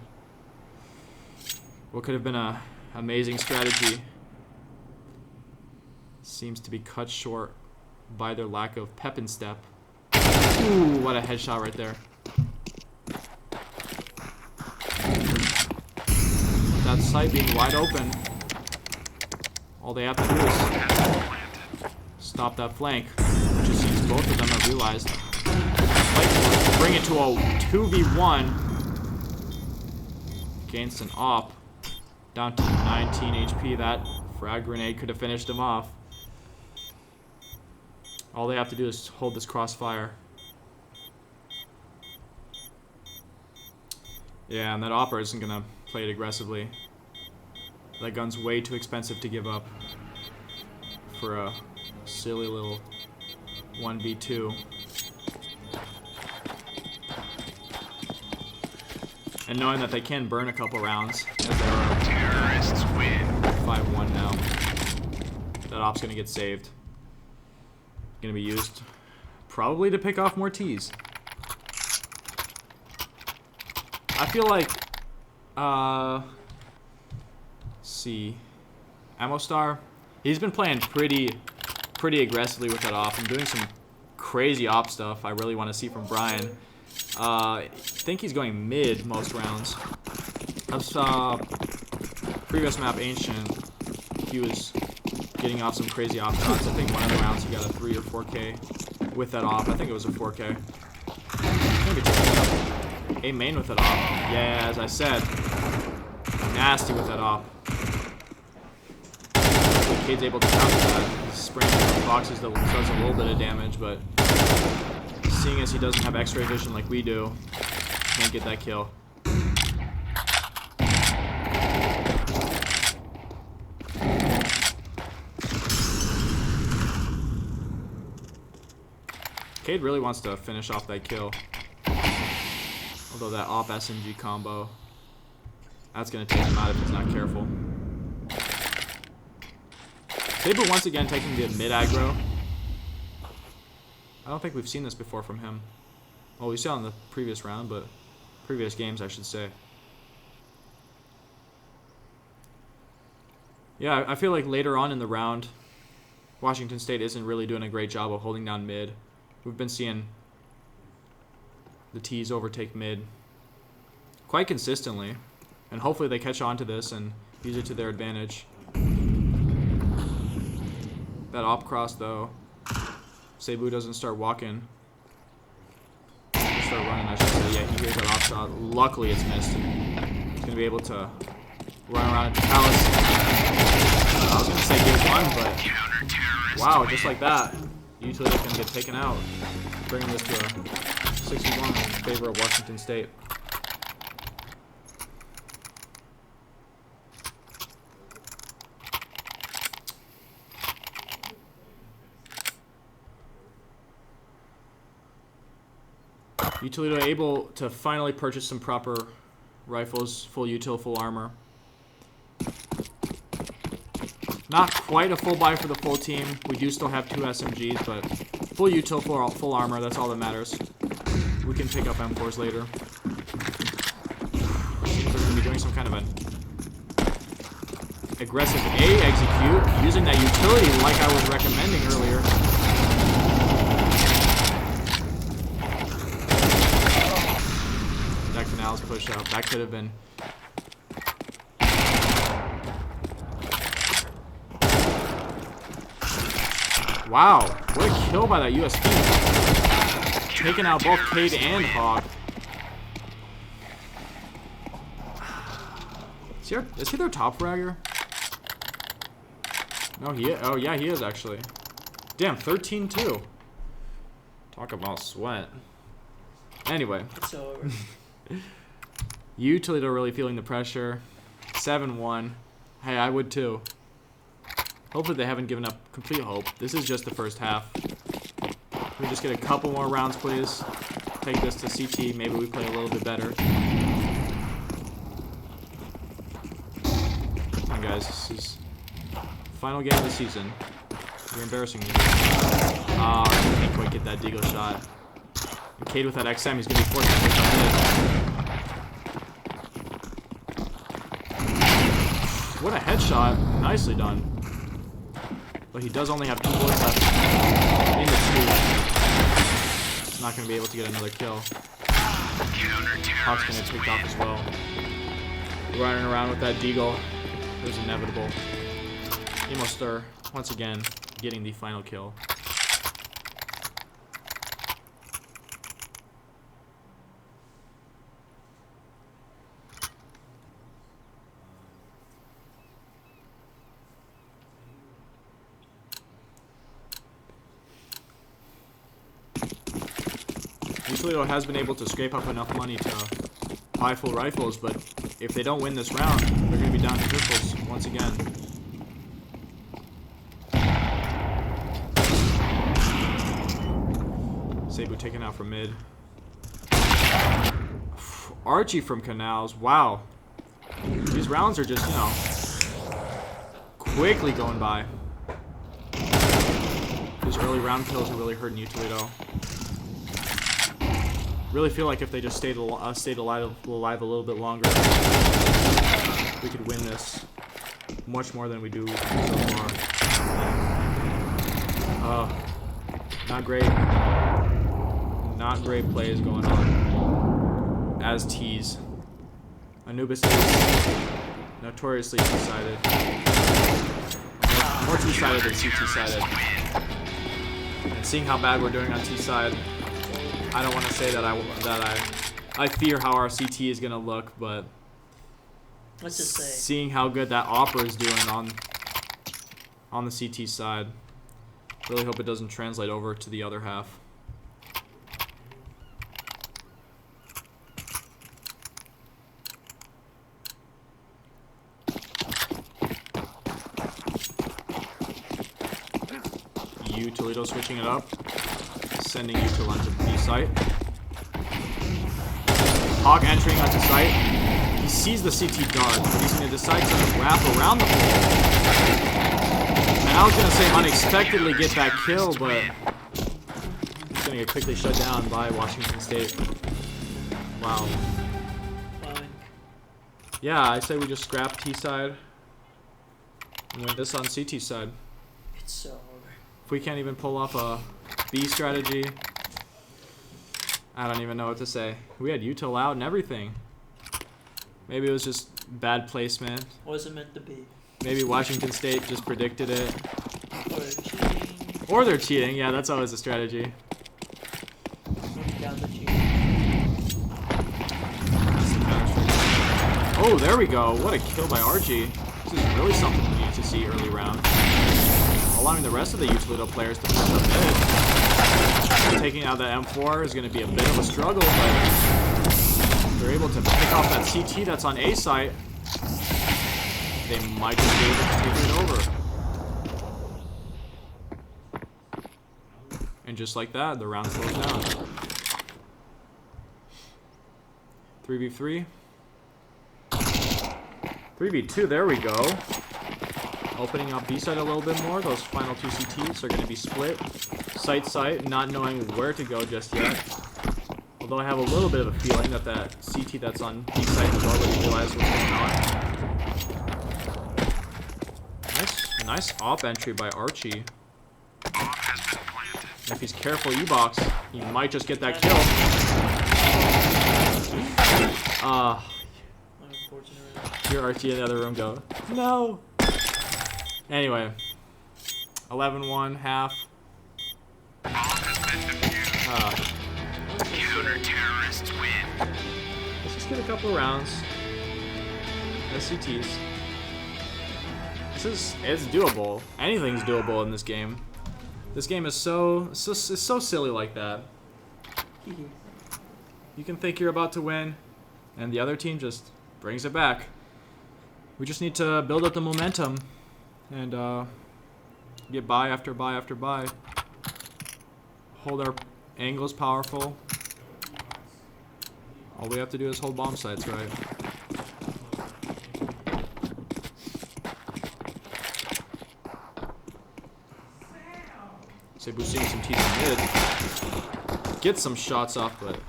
What could have been an amazing strategy seems to be cut short by their lack of pep and step. Ooh, what a headshot right there. With that site being wide open, all they have to do is stop that flank, which it seems both of them have realized. Bring it to a 2v1 against an op. Down to 19 HP. That frag grenade could have finished him off. All they have to do is hold this crossfire. Yeah, and that opera isn't going to play it aggressively. That gun's way too expensive to give up for a silly little 1v2. And knowing that they can burn a couple rounds, as they are Terrorists win. 5-1 now. That op's gonna get saved. Gonna be used probably to pick off more T's. I feel like let's see. Ammo Star. He's been playing pretty aggressively with that op and doing some crazy op stuff I really want to see from Brian. I think he's going mid most rounds. I saw previous map Ancient. He was getting off some crazy op shots. I think one of the rounds he got a 3 or 4K with that op. I think it was a 4K. A main with that op. Yeah, as I said, nasty with that op. Cade's able to counter that. He's spraying the boxes that does a little bit of damage, but seeing as he doesn't have X-ray vision like we do, can't get that kill. Cade really wants to finish off that kill. Although that op SMG combo, that's going to take him out if he's not careful. Saber once again taking the mid aggro. I don't think we've seen this before from him. Well, we saw in the previous round, but previous games, I should say. Yeah, I feel like later on in the round, Washington State isn't really doing a great job of holding down mid. We've been seeing the T's overtake mid quite consistently, and hopefully they catch on to this and use it to their advantage. That op cross though, Cebu doesn't start walking. Start running, I should say. Yeah, he hears that op shot. Luckily it's missed. He's gonna be able to run around into Palace. I was gonna say game one, but wow, just like that, UToledo's gonna get taken out, bringing this to a 6-1 in favor of Washington State. UToledo able to finally purchase some proper rifles, full util, full armor. Not quite a full buy for the full team. We do still have 2 SMGs, but full util, full armor, that's all that matters. We can pick up M4s later. Seems like we're going to be doing some kind of an aggressive A execute, using that utility like I was recommending earlier. That Canals push out. That could have been... Wow, what a kill by that USP. Taking out both Cade and Hawk. Is he their top fragger? No, he is. Oh, yeah, he is actually. Damn, 13-2. Talk about sweat. Anyway. It's over. UToledo really feeling the pressure. 7-1. Hey, I would too. Hopefully they haven't given up complete hope. This is just the first half. Can we just get a couple more rounds, please? Take this to CT. Maybe we play a little bit better. Come on, guys. This is final game of the season. You're embarrassing me. Oh, I can't quite get that Deagle shot. And Cade with that XM, he's going to be forced to pick up mid. What a headshot. Nicely done. But he does only have 2 bullets left in the tube. Not going to be able to get another kill. Hawk's going to take off as well. Running around with that Deagle. It was inevitable. Emostar, once again, getting the final kill. UToledo has been able to scrape up enough money to buy full rifles, but if they don't win this round, they're going to be down to pistols once again. Cebu taken out from mid. Archie from Canals. Wow. These rounds are just, you know, quickly going by. These early round kills are really hurting UToledo. Really feel like if they just stayed alive a little bit longer, we could win this much more than we do so far. Not great. Not great plays going on. As T's. Anubis is notoriously two-sided. More two-sided than CT-sided. And seeing how bad we're doing on T-side, I don't want to say that I fear how our CT is gonna look, but Let's just say. seeing how good that Opera is doing on the CT side, really hope it doesn't translate over to the other half. UToledo switching it up. Sending you to lunge of B site. Hawk entering onto site. He sees the CT dart, but he's going to decide to wrap around the pole. And I was going to say unexpectedly get that kill, but he's going to get quickly shut down by Washington State. Wow. Fine. Yeah, I say we just scrap T side and win this on CT side. It's so over. If we can't even pull off a B strategy, I don't even know what to say. We had Utah out and everything. Maybe it was just bad placement. Wasn't meant to be. Maybe Washington State just predicted it. Or cheating. Or they're cheating. Yeah, that's always a strategy. Down the cheating. Oh, there we go. What a kill by Archie. This is really something we need to see early round. Allowing the rest of the UToledo players to push up mid. Taking out that M4 is going to be a bit of a struggle, but they're able to pick off that CT that's on A site. They might just be able to take it over. And just like that, the round slows down. 3v3. 3v2, there we go. Opening up B side a little bit more. Those final two CTs are going to be split. Site, not knowing where to go just yet. Although I have a little bit of a feeling that that CT that's on B side has already realized what's going on. Nice op entry by Archie. If he's careful E-box, he might just get that kill. Your Archie in the other room go, no! Anyway, 11-1, half. Counter-terrorists win. Let's just get a couple rounds. SCTs. It's doable. Anything's doable in this game. This game is so silly like that. You can think you're about to win, and the other team just brings it back. We just need to build up the momentum and get buy after buy after buy. Hold our angles powerful. All we have to do is hold bomb sites right. Cebu seeing some T's in mid. Get some shots off, but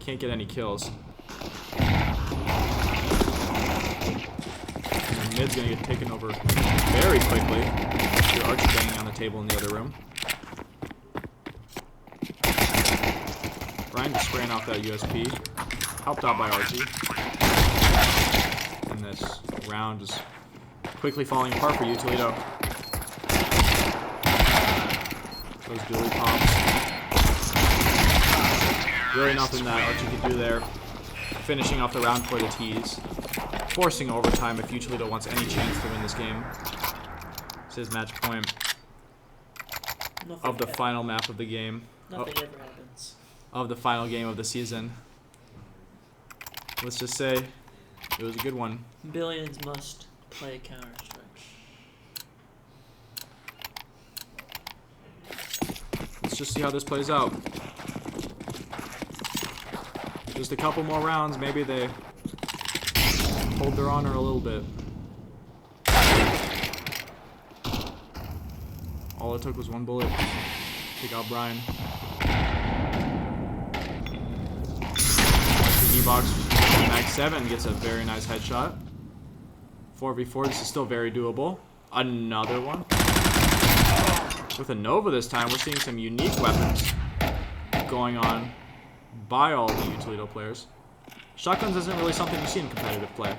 can't get any kills. And mid's gonna get taken over very quickly. Your Archie banging on the table in the other room. Brian just spraying off that USP. Helped out by Archie. And this round is quickly falling apart for UToledo. Those dually pumps. Really nothing that Archie could do there. Finishing off the round for the T's. Forcing overtime if UToledo wants any chance to win this game. It's his match point of the final map of the game. Nothing ever happens. Of the final game of the season. Let's just say it was a good one. Billions must play Counter-Strike. Let's just see how this plays out. Just a couple more rounds, maybe they hold their honor a little bit. All it took was one bullet. Take out Brian. D-box, Max 7 gets a very nice headshot. 4v4, this is still very doable. Another one. With a Nova this time, we're seeing some unique weapons going on by all the UToledo players. Shotguns isn't really something you see in competitive play.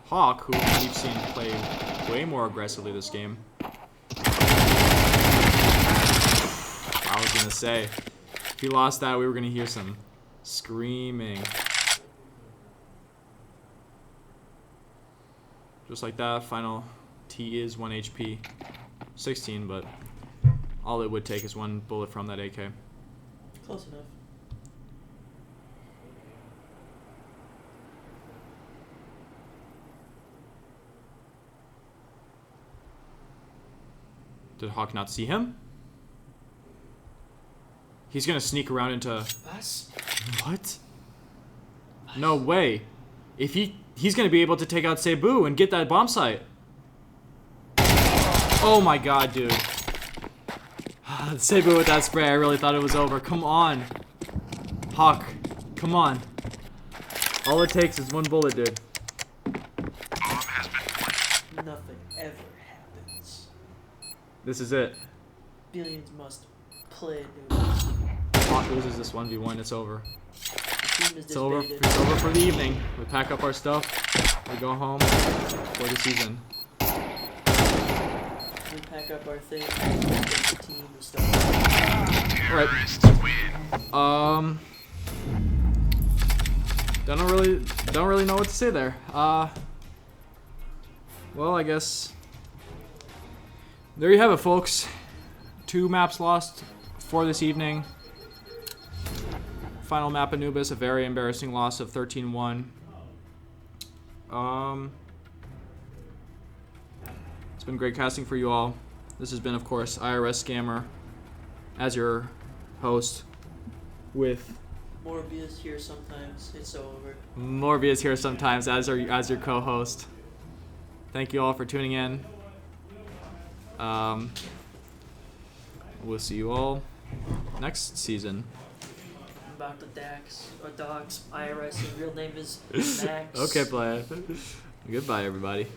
Hawk, who we've seen play way more aggressively this game. I was gonna say, if he lost that, we were gonna hear some screaming. Just like that, final T is 1 HP. 16, but all it would take is one bullet from that AK. Close enough. Did Hawk not see him? He's gonna sneak around into... Pass? What? No way. If he's gonna be able to take out Cebu and get that bomb site. Oh my god, dude. Cebu with that spray, I really thought it was over. Come on. Hawk, come on. All it takes is one bullet, dude. Nothing ever happens. This is it. Billions must play. Hawk loses this 1v1. It's over. The team is It's over. disbanded. It's over for the evening. We pack up our stuff. We go home for the season. We pack up our things. The team and stuff. All right. Don't really know what to say there. Well, I guess there you have it, folks. 2 maps lost for this evening. Final map Anubis, a very embarrassing loss of 13-1. It's been great casting for you all. This has been, of course, IRS Scammer as your host with Morbius here sometimes. It's over. Morbius here sometimes as your co-host. Thank you all for tuning in. We'll see you all next season. I'm back to Dax or Dogs. IRS. His real name is Max. Okay, play. Goodbye, everybody.